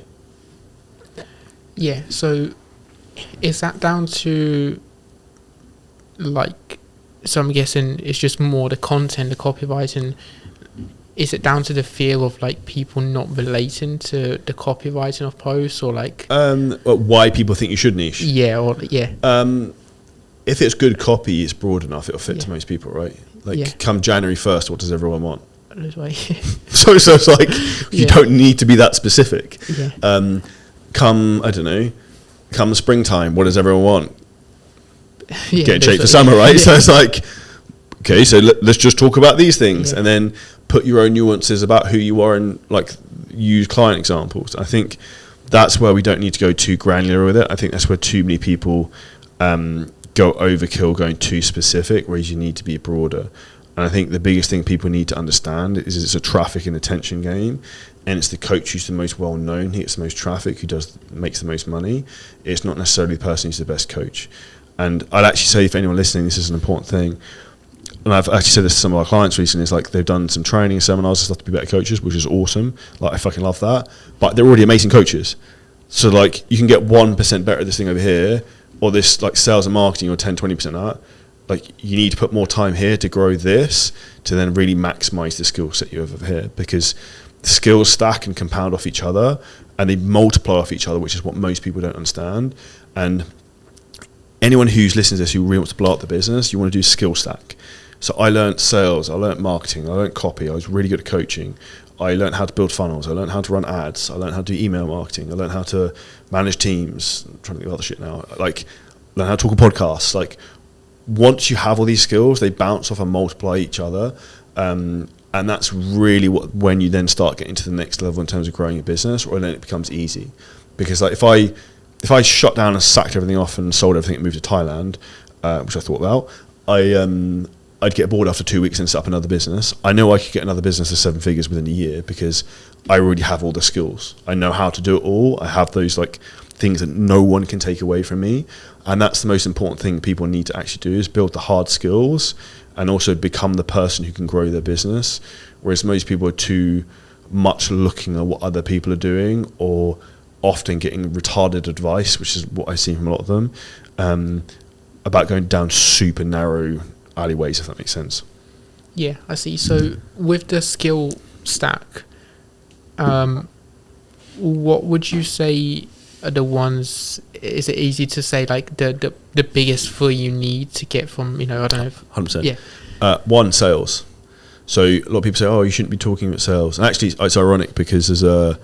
Yeah, so is that down to, like, so I'm guessing it's just more the content, the copywriting. Is it down to the fear of like people not relating to the copywriting of posts, or like why people think you should niche? Yeah, or yeah. If it's good copy, it's broad enough, it'll fit to most people, right? Like, come January 1st, what does everyone want? So it's like, you don't need to be that specific. Yeah. Come, I don't know, come springtime, what does everyone want? Yeah, get in shape for summer, right? Yeah. So it's like, okay, so let's just talk about these things, and then put your own nuances about who you are, and like use client examples. I think that's where we don't need to go too granular with it. I think that's where too many people go overkill, going too specific, whereas you need to be broader. And I think the biggest thing people need to understand is it's a traffic and attention game, and it's the coach who's the most well known, he gets the most traffic, who makes the most money. It's not necessarily the person who's the best coach. And I'd actually say, if anyone listening, this is an important thing. And I've actually said this to some of our clients recently, it's like they've done some training, seminars and stuff to be better coaches, which is awesome. Like, I fucking love that. But they're already amazing coaches. So like, you can get 1% better at this thing over here, or this like sales and marketing, or 10-20% that. Like, you need to put more time here to grow this, to then really maximize the skill set you have over here, because the skills stack and compound off each other, and they multiply off each other, which is what most people don't understand. And anyone who's listening to this who really wants to blow up the business, you want to do skill stack. So I learned sales, I learned marketing, I learned copy, I was really good at coaching. I learned how to build funnels, I learned how to run ads, I learned how to do email marketing, I learned how to manage teams. I'm trying to think of other shit now. Like, learn how to talk on podcasts. Like, once you have all these skills, they bounce off and multiply each other. And that's really when you then start getting to the next level in terms of growing your business, or then it becomes easy. Because like, if I shut down and sacked everything off and sold everything and moved to Thailand, which I thought about, I'd get bored after 2 weeks and set up another business. I know I could get another business of 7 figures within a year, because I already have all the skills. I know how to do it all. I have those like things that no one can take away from me. And that's the most important thing people need to actually do, is build the hard skills and also become the person who can grow their business. Whereas most people are too much looking at what other people are doing, or often getting retarded advice, which is what I see from a lot of them, about going down super narrow alleyways, if that makes sense. Yeah, I see. So with the skill stack, what would you say are the ones, is it easy to say like the biggest three you need to get from, I don't know. 100%. Yeah. One, sales. So a lot of people say, oh, you shouldn't be talking about sales. And actually, it's ironic, because there's a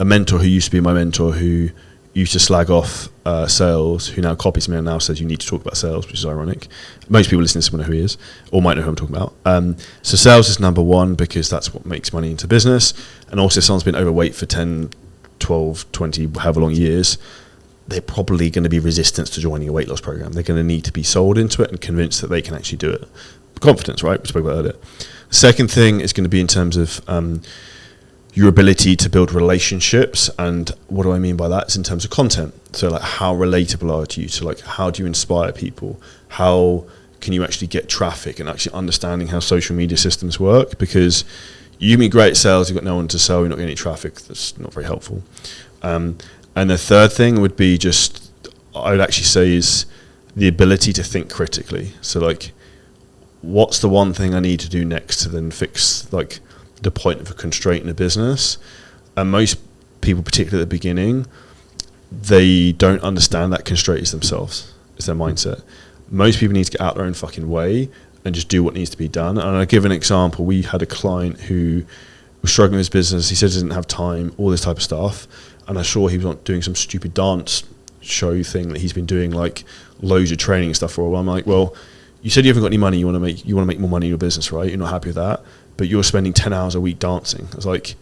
mentor who used to be my mentor, who used to slag off sales, who now copies me and now says you need to talk about sales, which is ironic. Most people listening to this will know who he is, or might know who I'm talking about. So sales is number one, because that's what makes money into business. And also, if someone's been overweight for 10, 12, 20, however long years, they're probably going to be resistant to joining a weight loss program. They're going to need to be sold into it and convinced that they can actually do it. Confidence, right? We spoke about earlier. The second thing is going to be in terms of your ability to build relationships. And what do I mean by that? It's in terms of content. So like, how relatable are you? So like, how do you inspire people? How can you actually get traffic, and actually understanding how social media systems work? Because you can be great at sales, you've got no one to sell, you're not getting any traffic. That's not very helpful. And the third thing would be just, I would actually say, is the ability to think critically. So like, what's the one thing I need to do next to then fix like the point of a constraint in a business? And most people, particularly at the beginning, they don't understand that constraint is themselves. It's their mindset. Most people need to get out their own fucking way and just do what needs to be done. And I'll give an example. We had a client who was struggling with his business. He said he didn't have time, all this type of stuff. And I saw he was doing some stupid dance show thing that he's been doing, like loads of training and stuff for a while. I'm like, well, you said you haven't got any money. You want to make more money in your business, right? You're not happy with that, but you're spending 10 hours a week dancing. I was like,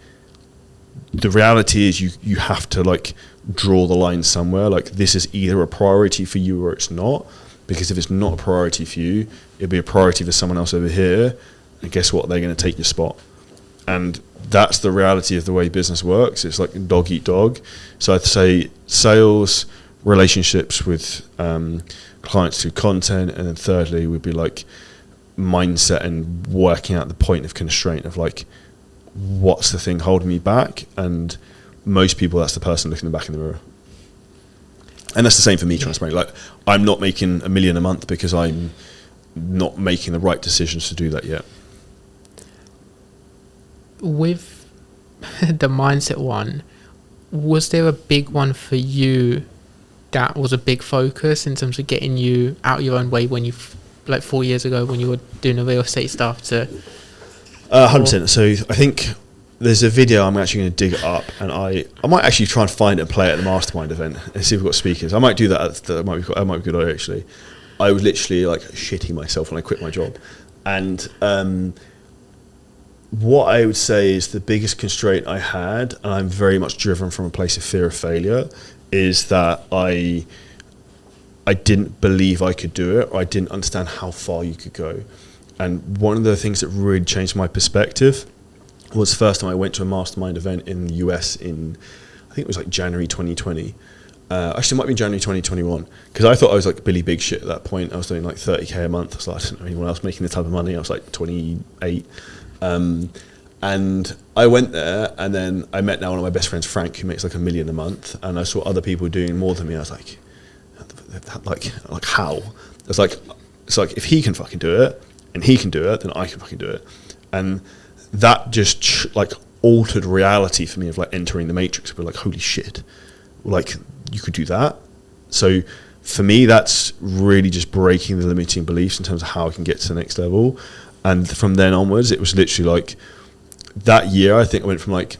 the reality is you have to like draw the line somewhere. Like this is either a priority for you or it's not, because if it's not a priority for you, it'll be a priority for someone else over here, and guess what, they're going to take your spot. And that's the reality of the way business works. It's like dog eat dog. So I'd say sales, relationships with clients through content, and then thirdly would be like mindset and working out the point of constraint of like, what's the thing holding me back? And most people, that's the person looking back in the mirror. And that's the same for me, transparently. Like, I'm not making $1 million a month because I'm not making the right decisions to do that yet. With the mindset one, was there a big one for you that was a big focus in terms of getting you out your own way when you, like 4 years ago, when you were doing the real estate stuff to... 100%. So I think there's a video I'm actually going to dig up, and I might actually try and find it and play it at the mastermind event and see if we've got speakers. I might do that. That might be good idea, actually. I was literally like shitting myself when I quit my job, and what I would say is the biggest constraint I had, and I'm very much driven from a place of fear of failure, is that I didn't believe I could do it, or I didn't understand how far you could go. And one of the things that really changed my perspective was the first time I went to a mastermind event in the US in, I think it was like January 2020. Actually, it might be January 2021, because I thought I was like Billy Big Shit at that point. I was doing like 30K a month. I was like, I didn't know anyone else making this type of money. I was like 28. And I went there, and then I met now one of my best friends, Frank, who makes like $1 million a month. And I saw other people doing more than me. I was like how? It's like if he can fucking do it, and he can do it, then I can fucking do it. And that just like altered reality for me of like entering the matrix. We're like, holy shit, like you could do that. So for me, that's really just breaking the limiting beliefs in terms of how I can get to the next level. And from then onwards, it was literally like that year, I think I went from like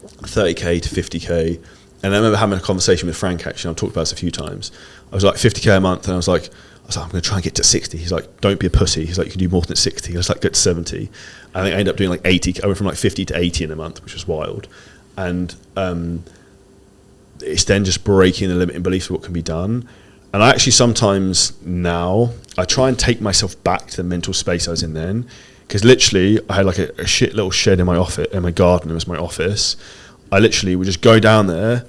30K to 50K. And I remember having a conversation with Frank, actually, I've talked about this a few times. I was like 50K a month, and I was like, I'm going to try and get to 60. He's like, don't be a pussy. He's like, you can do more than 60. I was like, get to 70. I think I ended up doing like 80. I went from like 50 to 80 in a month, which was wild. And it's then just breaking the limiting beliefs of what can be done. And I actually sometimes now, I try and take myself back to the mental space I was in then. Because literally, I had like a shit little shed in my office, in my garden. It was my office. I literally would just go down there.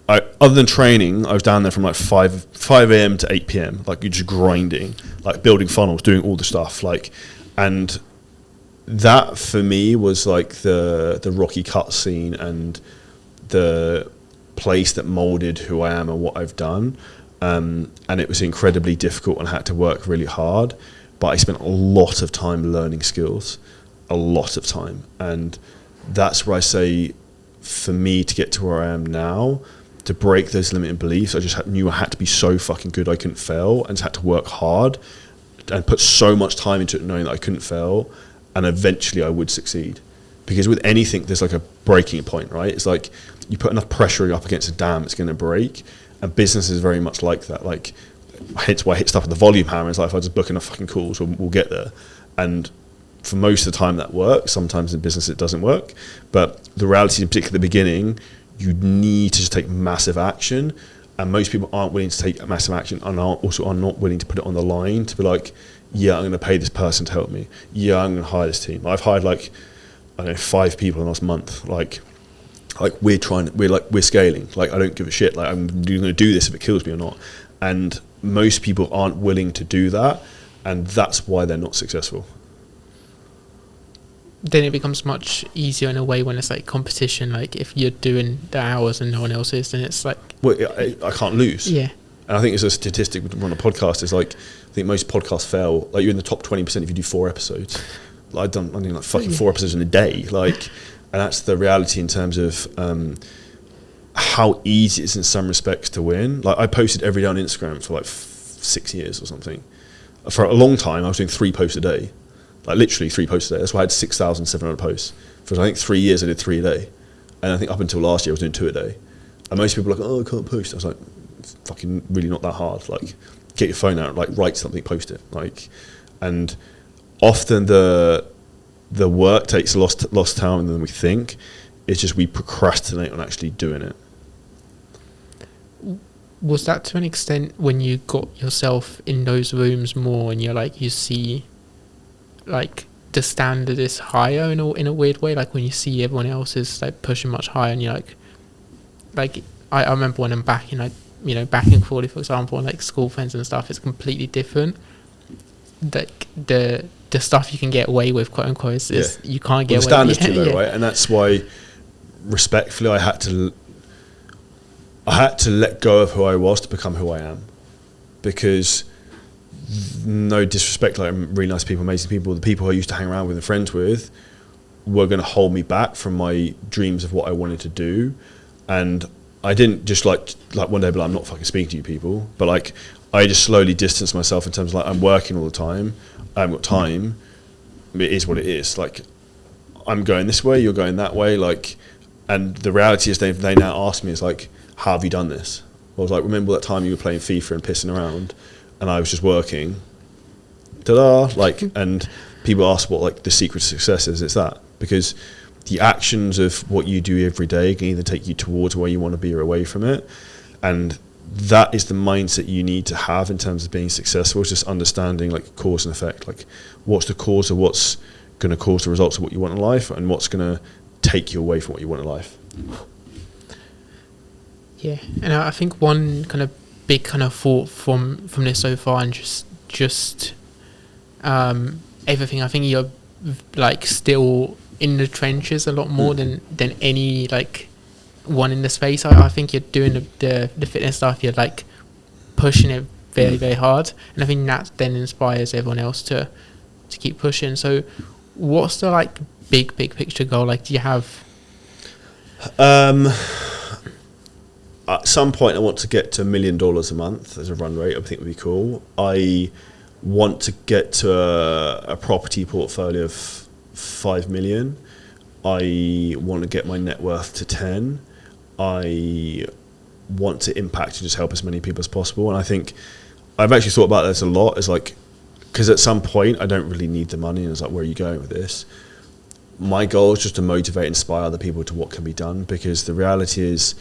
Other than training, I was down there from like 5 a.m. to 8 p.m. Like you're just grinding, like building funnels, doing all the stuff. Like, and that for me was like the Rocky cut scene and the place that molded who I am and what I've done. And it was incredibly difficult, and I had to work really hard. But I spent a lot of time learning skills, a lot of time. And that's where I say, for me to get to where I am now, to break those limiting beliefs, I just knew I had to be so fucking good I couldn't fail, and just had to work hard and put so much time into it, knowing that I couldn't fail, and eventually I would succeed. Because with anything, there's like a breaking point, right? It's like you put enough pressure up against a dam, it's going to break. And business is very much like that. Like, hence why I hit stuff with the volume hammer. It's like, if I just book enough fucking calls, we'll get there. And for most of the time that works. Sometimes in business it doesn't work. But the reality, in particular at the beginning, you need to just take massive action. And most people aren't willing to take massive action, and are not willing to put it on the line to be like, yeah, I'm going to pay this person to help me. Yeah, I'm going to hire this team. I've hired like, I don't know, 5 people in the last month. Like we're scaling. Like, I don't give a shit. Like, I'm going to do this if it kills me or not. And most people aren't willing to do that, and that's why they're not successful. Then it becomes much easier in a way when it's like competition. Like, if you're doing the hours and no one else is, then it's like, well, I can't lose. Yeah. And I think it's a statistic on a podcast. Is like, I think most podcasts fail. Like, you're in the top 20% if you do 4 episodes. Like, I do like fucking 4 episodes in a day. Like, and that's the reality in terms of how easy it is in some respects to win. Like, I posted every day on Instagram for like 6 years or something. For a long time, I was doing 3 posts a day. Like, literally 3 posts a day. That's why I had 6,700 posts. For I think 3 years, I did 3 a day. And I think up until last year, I was doing 2 a day. And most people are like, oh, I can't post. I was like, it's fucking really not that hard. Like, get your phone out, like, write something, post it. Like, and often the work takes lost time than we think. It's just we procrastinate on actually doing it. Was that to an extent when you got yourself in those rooms more and you're like, you see like the standard is higher in a weird way, like when you see everyone else is like pushing much higher and you're like I remember when I'm back in, like, you know, back in Crawley, for example, and like school friends and stuff, it's completely different. Like the stuff you can get away with, quote unquote, is you can't get away with. The standard's too low, right? And that's why, respectfully, I had to let go of who I was to become who I am, because no disrespect, like really nice people, amazing people, the people I used to hang around with and friends with were going to hold me back from my dreams of what I wanted to do. And I didn't just like one day be like, I'm not fucking speaking to you people, but like I just slowly distanced myself in terms of like, I'm working all the time, I haven't got time, it is what it is, like I'm going this way, you're going that way, like, and the reality is they now ask me, it's like, how have you done this? I was like, remember that time you were playing FIFA and pissing around and I was just working, like, and people ask what like the secret to success is. It's that, because the actions of what you do every day can either take you towards where you want to be or away from it, and that is the mindset you need to have in terms of being successful. It's just understanding like cause and effect, like what's the cause of what's going to cause the results of what you want in life, and what's going to take you away from what you want in life. Yeah, and I think one kind of big kind of thought from this so far, and just everything, I think you're like still in the trenches a lot more than any like one in the space. I think you're doing the fitness stuff, you're like pushing it very, very hard, and I think that then inspires everyone else to keep pushing. So what's the like big picture goal? Like, do you have at some point I want to get to $1 million a month as a run rate. I think would be cool. I want to get to a property portfolio of 5 million. I want to get my net worth to 10. I want to impact and just help as many people as possible. And I think I've actually thought about this a lot. It's like, because at some point I don't really need the money, and it's like, where are you going with this? My goal is just to motivate and inspire other people to what can be done, because the reality is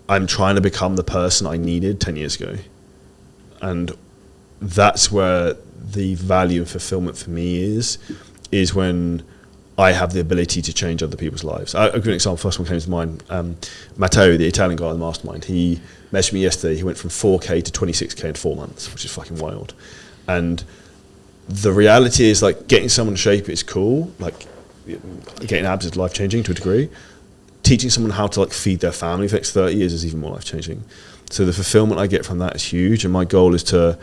I'm trying to become the person I needed 10 years ago. And that's where the value and fulfillment for me is when I have the ability to change other people's lives. I'll give you an example. First one came to mind. Matteo, the Italian guy in the mastermind, he messaged me yesterday. He went from 4K to 26K in 4 months, which is fucking wild. And the reality is, like, getting someone in shape is cool. Like, getting abs is life-changing to a degree. Teaching someone how to like feed their family for the next 30 years is even more life-changing. So the fulfillment I get from that is huge, and my goal is to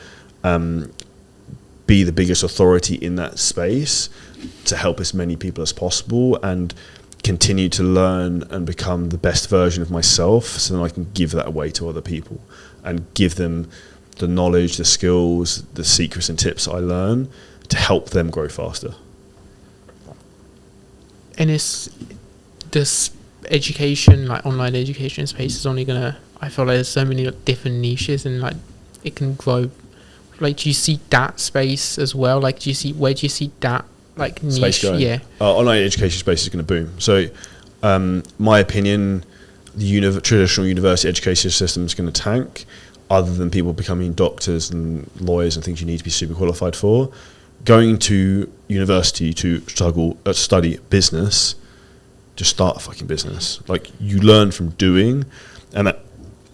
be the biggest authority in that space to help as many people as possible, and continue to learn and become the best version of myself, so then I can give that away to other people and give them the knowledge, the skills, the secrets and tips I learn to help them grow faster. And it's this education, like online education space, is only gonna, I feel like there's so many different niches, and like it can grow. Like, do you see that space as well? Like, where do you see that like niche? Space going. Yeah, online education space is going to boom. So my opinion, the traditional university education system is going to tank, other than people becoming doctors and lawyers and things you need to be super qualified for. Going to university to study business, just start a fucking business. Like, you learn from doing, and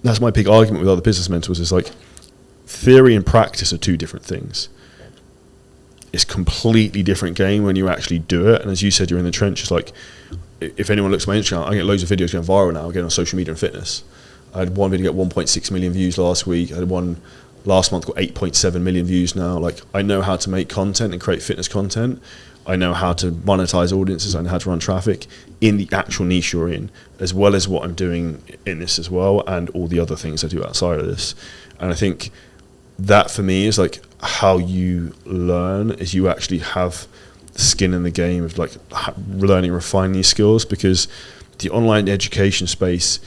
that's my big argument with other business mentors, is like, theory and practice are two different things. It's completely different game when you actually do it. And as you said, you're in the trenches. Like, if anyone looks at my Instagram, I get loads of videos going viral now, again, on social media and fitness. I had one video get 1.6 million views last week. I had one last month got 8.7 million views now. Like, I know how to make content and create fitness content. I know how to monetize audiences. I know how to run traffic in the actual niche you're in, as well as what I'm doing in this as well, and all the other things I do outside of this. And I think that for me is like how you learn, is you actually have skin in the game of like learning, refining these skills, because the online education space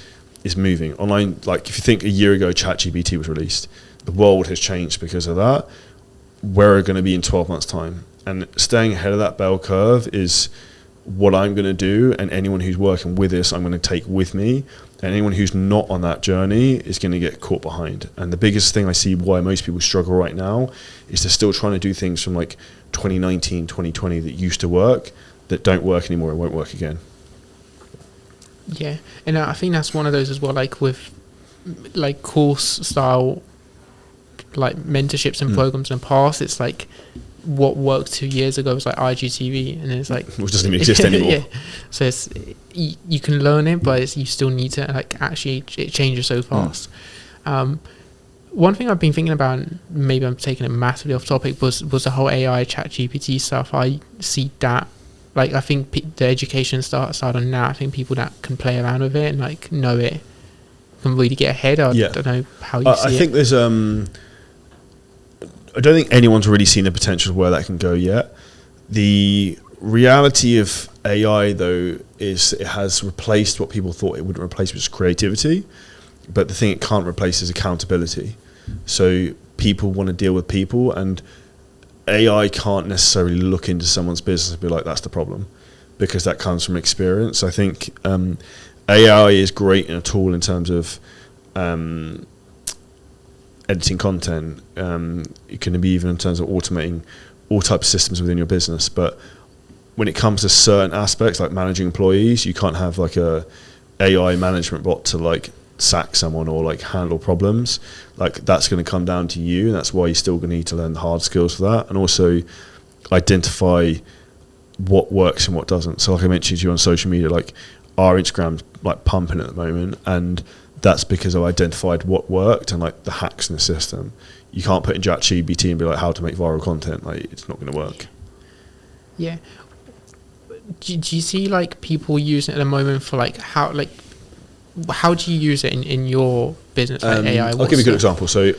is moving. Online, like if you think a year ago ChatGPT was released, the world has changed because of that. Where are we going to be in 12 months time? And staying ahead of that bell curve is what I'm going to do, and anyone who's working with this, I'm going to take with me. And anyone who's not on that journey is going to get caught behind. And the biggest thing I see why most people struggle right now is they're still trying to do things from like 2019, 2020 that used to work, that don't work anymore and won't work again. Yeah, and I think that's one of those as well, like with like course style, like mentorships and programs in the past, it's like what worked 2 years ago was like IGTV, and it's like which doesn't even exist anymore. Yeah, so it's you can learn it, but it's, you still need to like actually it changes so fast. One thing I've been thinking about, and maybe I'm taking it massively off topic, was the whole AI chat GPT stuff. I see that, like, I think the education side on that, I think people that can play around with it and like know it can really get ahead. I don't know how you see it. I think there's I don't think anyone's really seen the potential of where that can go yet. The reality of AI, though, is it has replaced what people thought it wouldn't replace, which is creativity. But the thing it can't replace is accountability. So people want to deal with people, and AI can't necessarily look into someone's business and be like, that's the problem, because that comes from experience. I think AI is great in a tool in terms of editing content. It can be even in terms of automating all types of systems within your business. But when it comes to certain aspects, like managing employees, you can't have like a AI management bot to like sack someone or like handle problems. Like that's going to come down to you, and that's why you're still going to need to learn the hard skills for that, and also identify what works and what doesn't. So like I mentioned to you on social media, like our Instagram's like pumping at the moment, and that's because I've identified what worked and like the hacks in the system. You can't put in ChatGPT and be like, how to make viral content. Like it's not going to work. Yeah. Do you see like people using it at the moment for like how do you use it in your business, like AI? I'll give you a good example. So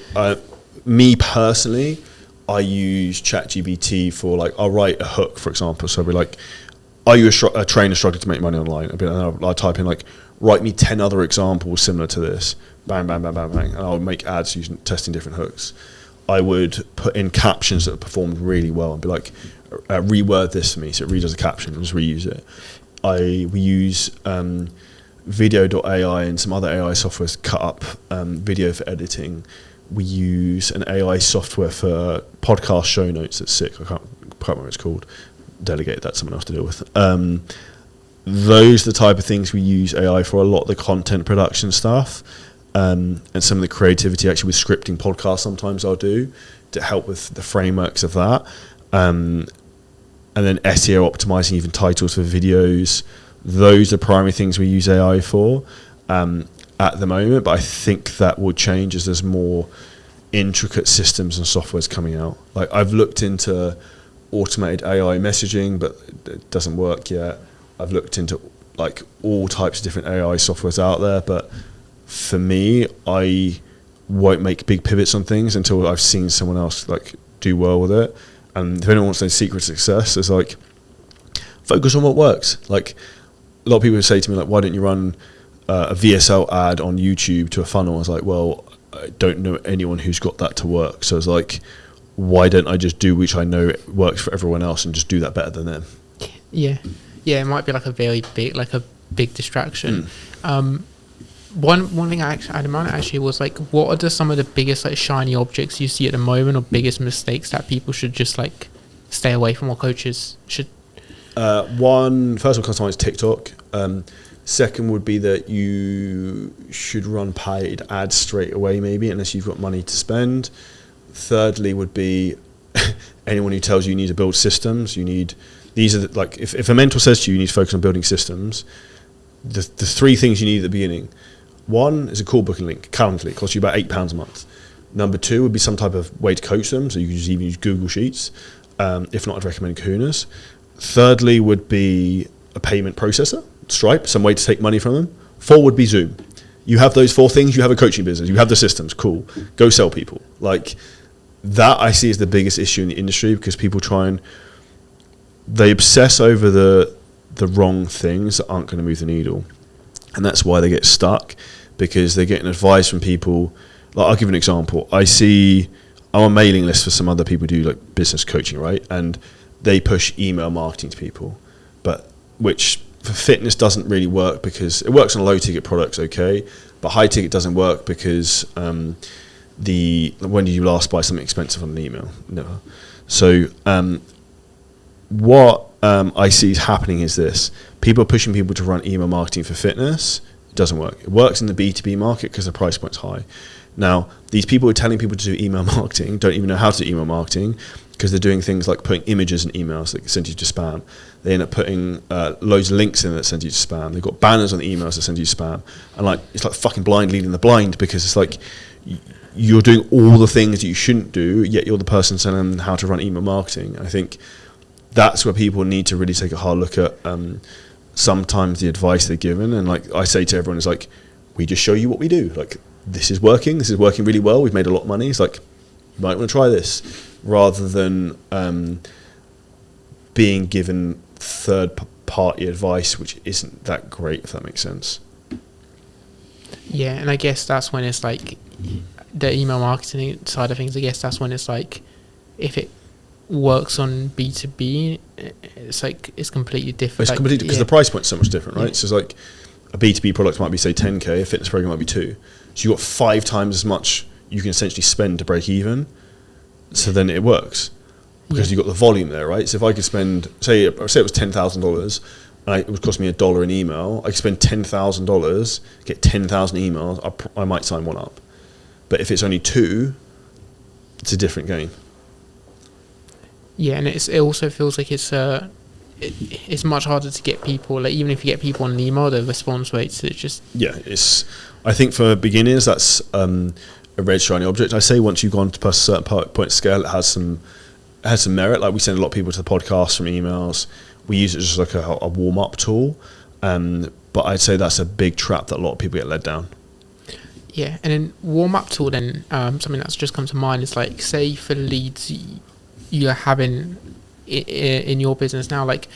me personally, I use ChatGPT for like, I'll write a hook, for example. So I'll be like, are you a trainer struggling to make money online? I'll type in like, write me 10 other examples similar to this. Bang, bang, bang, bang, bang. And I'll make ads using testing different hooks. I would put in captions that performed really well and be like, reword this for me. So it reads as a caption and just reuse it. We use video.ai and some other AI software to cut up video for editing. We use an AI software for podcast show notes that's sick. I can't remember what it's called. Delegate that to someone else to deal with. Those are the type of things we use AI for. A lot of the content production stuff, and some of the creativity actually with scripting podcasts sometimes I'll do to help with the frameworks of that. And then SEO optimizing even titles for videos. Those are primary things we use AI for at the moment, but I think that will change as there's more intricate systems and softwares coming out. Like I've looked into automated AI messaging, but it doesn't work yet. I've looked into like all types of different AI softwares out there, but for me, I won't make big pivots on things until I've seen someone else like do well with it. And if anyone wants to know secret success, it's like focus on what works. Like a lot of people say to me like, why don't you run a VSL ad on YouTube to a funnel? I was like, well, I don't know anyone who's got that to work. So it's like, why don't I just do which I know works for everyone else and just do that better than them? Yeah, it might be like a very big distraction. One thing I had in mind actually was like, what are some of the biggest like shiny objects you see at the moment, or biggest mistakes that people should just like stay away from, or coaches should? First one comes to mind is TikTok. Second would be that you should run paid ads straight away, maybe, unless you've got money to spend. Thirdly would be anyone who tells you need to build systems. These are like, if a mentor says to you, you need to focus on building systems, the three things you need at the beginning. One is a call booking link, Calendly. It costs you about £8 a month. Number two would be some type of way to coach them. So you can just even use Google Sheets. If not, I'd recommend Kahunas. Thirdly would be a payment processor, Stripe, some way to take money from them. 4 would be Zoom. You have those 4 things, you have a coaching business, you have the systems, cool. Go sell people. Like that I see as the biggest issue in the industry, because people they obsess over the wrong things that aren't going to move the needle. And that's why they get stuck, because they're getting advice from people. Like, I'll give an example. I'm on a mailing list for some other people who do like business coaching, right? And they push email marketing to people. But which for fitness doesn't really work because it works on low ticket products, okay, but high ticket doesn't work because when did you last buy something expensive on an email? Never. So what I see is happening is this: people are pushing people to run email marketing for fitness. It doesn't work. It works in the B2B market because the price point's high. Now, these people who are telling people to do email marketing don't even know how to do email marketing because they're doing things like putting images in emails that send you to spam. They end up putting loads of links in that send you to spam. They've got banners on the emails that send you to spam. And like it's like fucking blind leading the blind because it's like you're doing all the things that you shouldn't do, yet you're the person telling them how to run email marketing. I think that's where people need to really take a hard look at sometimes the advice they're given. And like I say to everyone, it's like, we just show you what we do. Like, this is working really well, we've made a lot of money. It's like, you might want to try this, rather than being given third party advice which isn't that great, if that makes sense. Yeah, and I guess that's when it's like the email marketing side of things. I guess that's when it's like, if it works on B2B, it's like it's completely different. It's completely, because the price point's so much different, right? So it's like a B2B product might be say 10k, a fitness program might be 2. So you've got 5 times as much you can essentially spend to break even. So then it works because you've got the volume there, right? So if I could spend, say it was $10,000, and it would cost me $1 in email, I could spend $10,000, get 10,000 emails, I might sign one up. But if it's only 2, it's a different game. Yeah, and it also feels like it's much harder to get people. Like, even if you get people on an email, the response rates are just I think for beginners that's a red shiny object. I say once you've gone to a certain point of scale, it has some merit. Like, we send a lot of people to the podcast from emails. We use it just like a warm up tool, but I'd say that's a big trap that a lot of people get led down. Yeah, and then warm up tool. Then something that's just come to mind is like, say for leads you're having in your business now, like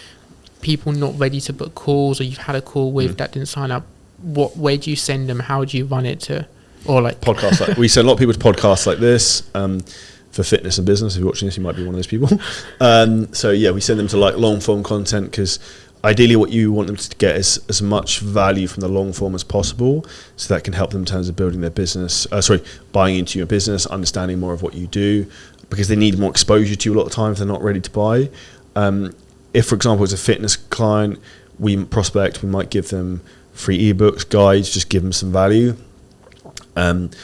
people not ready to book calls, or you've had a call with that didn't sign up. Where do you send them? How do you run it to, or like podcasts? Like, we send a lot of people to podcasts like this for fitness and business. If you're watching this, you might be one of those people. So yeah, we send them to like long form content, because ideally what you want them to get is as much value from the long form as possible, so that can help them in terms of building their business, buying into your business, understanding more of what you do, because they need more exposure to you a lot of times if they're not ready to buy. If, for example, as a fitness client, we might give them free ebooks, guides, just give them some value. And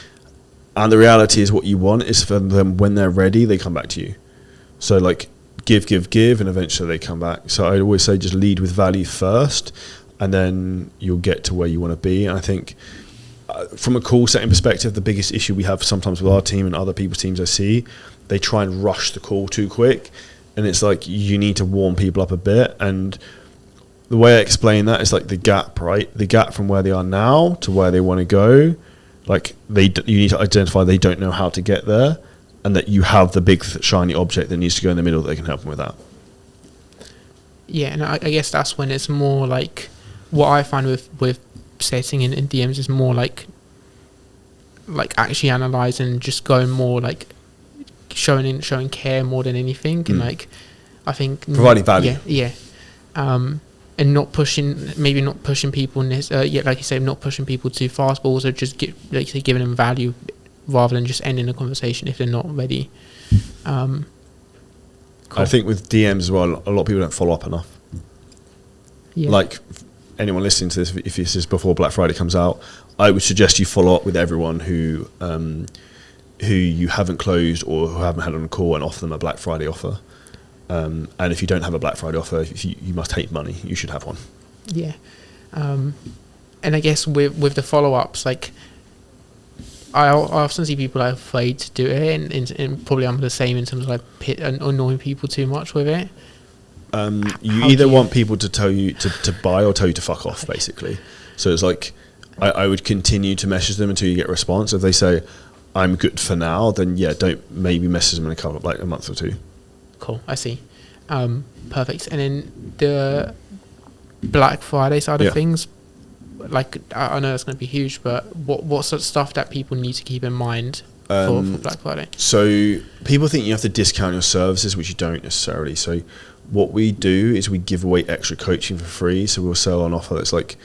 the reality is, what you want is for them, when they're ready, they come back to you. So like, give, and eventually they come back. So I always say, just lead with value first, and then you'll get to where you want to be. And I think from a call setting perspective, the biggest issue we have sometimes with our team and other people's teams I see, they try and rush the call too quick. And it's like, you need to warm people up a bit. And the way I explain that is like the gap, right? The gap from where they are now to where they want to go. Like, you need to identify they don't know how to get there, and that you have the big shiny object that needs to go in the middle that can help them with that. Yeah, and I guess that's when it's more like, what I find with setting in DMs is more like actually analysing, just going more like showing care more than anything. And like, I think providing value. And not pushing people like you say, not pushing people too fast, but also just giving them value rather than just ending a conversation if they're not ready. Cool. I think with DMs as well, a lot of people don't follow up enough. Yeah. Like, anyone listening to this, if this is before Black Friday comes out, I would suggest you follow up with everyone who you haven't closed or who haven't had on a call, and offer them a Black Friday offer. And if you don't have a Black Friday offer, you must hate money. You should have one. Yeah. And I guess with the follow-ups, like, I often see people are afraid to do it, and probably I'm the same in terms of like annoying people too much with it. You either want people to tell you to buy or tell you to fuck off, basically. So it's like, I would continue to message them until you get a response. If they say, I'm good for now, then yeah, don't maybe message them in a month or 2. Cool, I see. Perfect. And then the Black Friday side of things, like, I know that's going to be huge, but what sort of stuff that people need to keep in mind for Black Friday? So people think you have to discount your services, which you don't necessarily. So what we do is we give away extra coaching for free. So we'll sell an offer that's like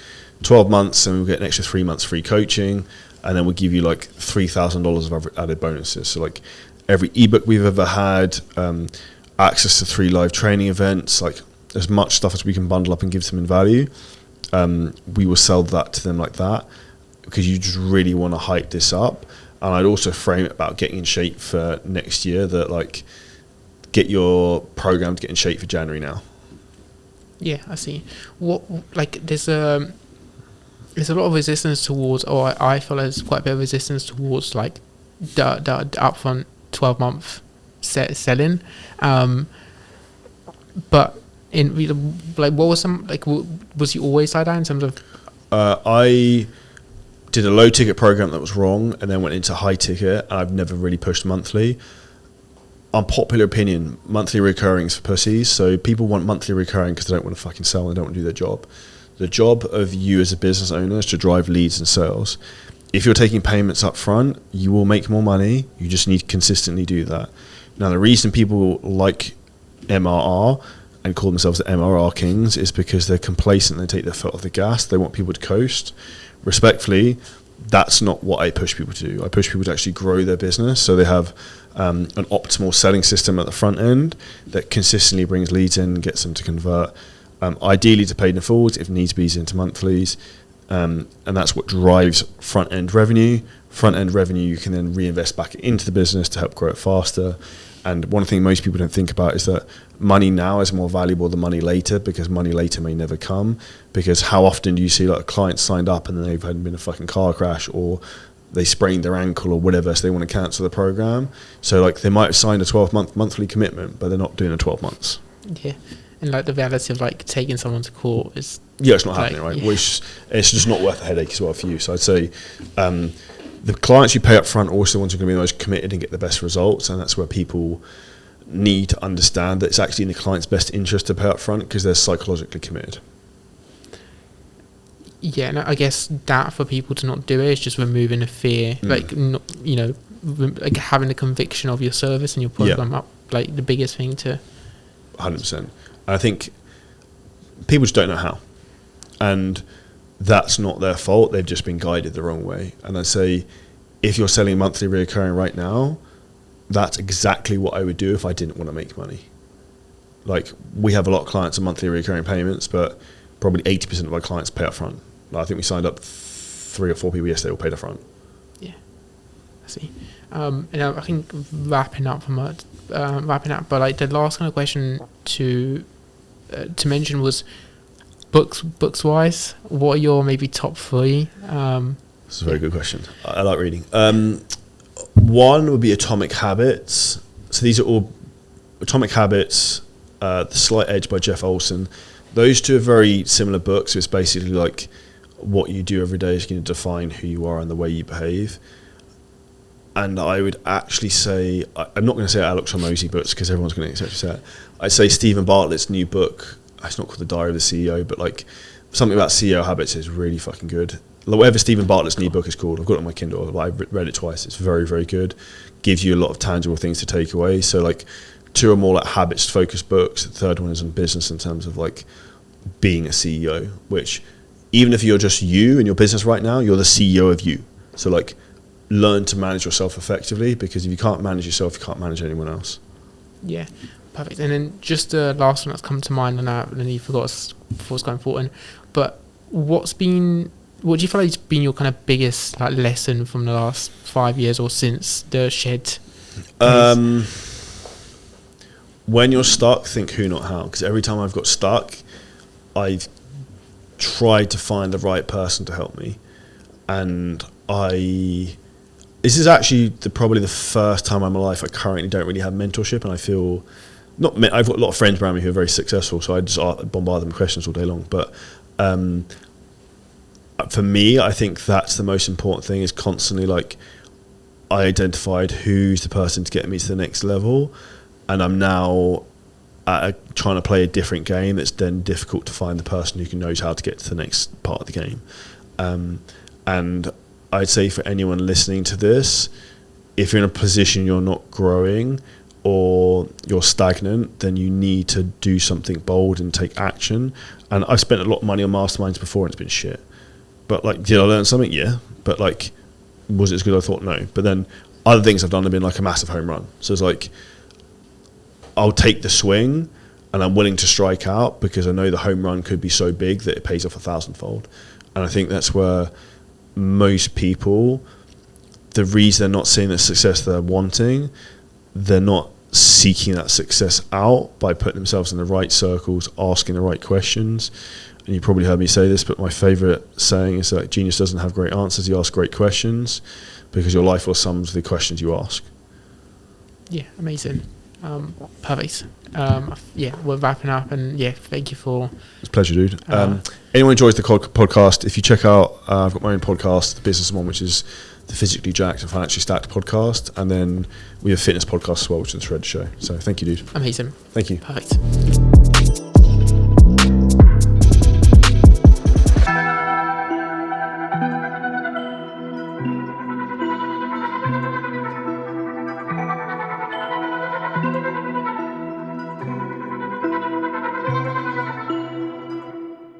12 months and we'll get an extra 3 months free coaching. And then we'll give you like $3,000 of added bonuses. So like every ebook we've ever had, access to 3 live training events, like as much stuff as we can bundle up and give them in value. We will sell that to them like that, because you just really want to hype this up. And I'd also frame it about getting in shape for next year, that like get your program to get in shape for January now. Yeah, I see. What, like, there's a lot of resistance towards, or I feel there's quite a bit of resistance towards like the upfront 12-month selling. But in like, what was some, like, was you always like that in terms of? I did a low ticket program that was wrong, and then went into high ticket. I've never really pushed monthly. Unpopular opinion, monthly recurring is for pussies. So people want monthly recurring because they don't want to fucking sell and they don't want to do their job. The job of you as a business owner is to drive leads and sales. If you're taking payments up front, you will make more money. You just need to consistently do that. Now, the reason people like MRR and call themselves the MRR kings is because they're complacent. They take their foot off the gas. They want people to coast. Respectfully, that's not what I push people to do. I push people to actually grow their business. So they have an optimal selling system at the front end that consistently brings leads in and gets them to convert. Ideally to paid in fulls, if needs be into monthlies, and that's what drives front end revenue. Front end revenue you can then reinvest back into the business to help grow it faster. And one thing most people don't think about is that money now is more valuable than money later, because money later may never come. Because how often do you see like a client signed up and then they've had been a fucking car crash, or they sprained their ankle or whatever, so they want to cancel the program. So like they might have signed a 12-month monthly commitment, but they're not doing the 12 months. Yeah. And like the reality of like taking someone to court is, it's not like, happening, right? Yeah. It's just not worth the headache as well for you. So I'd say the clients you pay up front are also the ones who are going to be the most committed and get the best results, and that's where people need to understand that it's actually in the client's best interest to pay up front because they're psychologically committed. Yeah, and I guess that for people to not do it is just removing the fear, like, not, you know, like having the conviction of your service and your program up, like the biggest thing to. 100%. I think people just don't know how, and that's not their fault. They've just been guided the wrong way. And I say, if you're selling monthly recurring right now, that's exactly what I would do if I didn't want to make money. Like, we have a lot of clients on monthly recurring payments, but probably 80% of our clients pay up front. Like, I think we signed up 3 or 4 people yesterday who paid up front. Yeah, I see. And I think wrapping up, but like the last kind of question to mention was books wise, what are your maybe top 3? That's a very good question. I like reading. One would be Atomic Habits. So these are all Atomic Habits, The Slight Edge by Jeff Olson. Those two are very similar books. It's basically like what you do every day is going to define who you are and the way you behave. And I would actually say, I'm not going to say Alex Hormozy books because everyone's going to accept that. I'd say Stephen Bartlett's new book, it's not called The Diary of the CEO, but like something about CEO habits is really fucking good. Whatever Stephen Bartlett's new book is called, I've got it on my Kindle. I've read it twice. It's very, very good. Gives you a lot of tangible things to take away. So like 2 are more like habits focused books. The third one is on business in terms of like being a CEO, which even if you're just you in your business right now, you're the CEO of you. So like learn to manage yourself effectively, because if you can't manage yourself, you can't manage anyone else. Yeah, perfect. And then just the last one that's come to mind, and you forgot before it's quite important, but what do you feel like has been your kind of biggest like lesson from the last 5 years or since the shed? When you're stuck, think who, not how. Because every time I've got stuck, I've tried to find the right person to help me. And this is actually probably the first time in my life I currently don't really have mentorship, and I feel I've got a lot of friends around me who are very successful, so I just bombard them with questions all day long. But for me, I think that's the most important thing, is constantly like I identified who's the person to get me to the next level, and I'm now trying to play a different game. It's then difficult to find the person who knows how to get to the next part of the game. And I'd say for anyone listening to this, if you're in a position you're not growing, or you're stagnant, then you need to do something bold and take action. And I've spent a lot of money on masterminds before and it's been shit. But like, did I learn something? Yeah. But like, was it as good as I thought? No. But then other things I've done have been like a massive home run. So it's like, I'll take the swing and I'm willing to strike out because I know the home run could be so big that it pays off 1,000-fold. And I think that's where most people, the reason they're not seeing the success they're wanting, they're not seeking that success out by putting themselves in the right circles, asking the right questions. And you probably heard me say this, but my favorite saying is that genius doesn't have great answers, he asks great questions, because your life will sum to the questions you ask. Yeah, amazing. Perfect. Yeah, we're wrapping up, and yeah, thank you for. It's a pleasure, dude. Anyone enjoys the podcast, if you check out, I've got my own podcast, The Business One, which is the Physically Jacked and Financially Stacked podcast, and then we have a fitness podcast as well, which is the Shred Show. So thank you, dude. Amazing. Thank you. Perfect.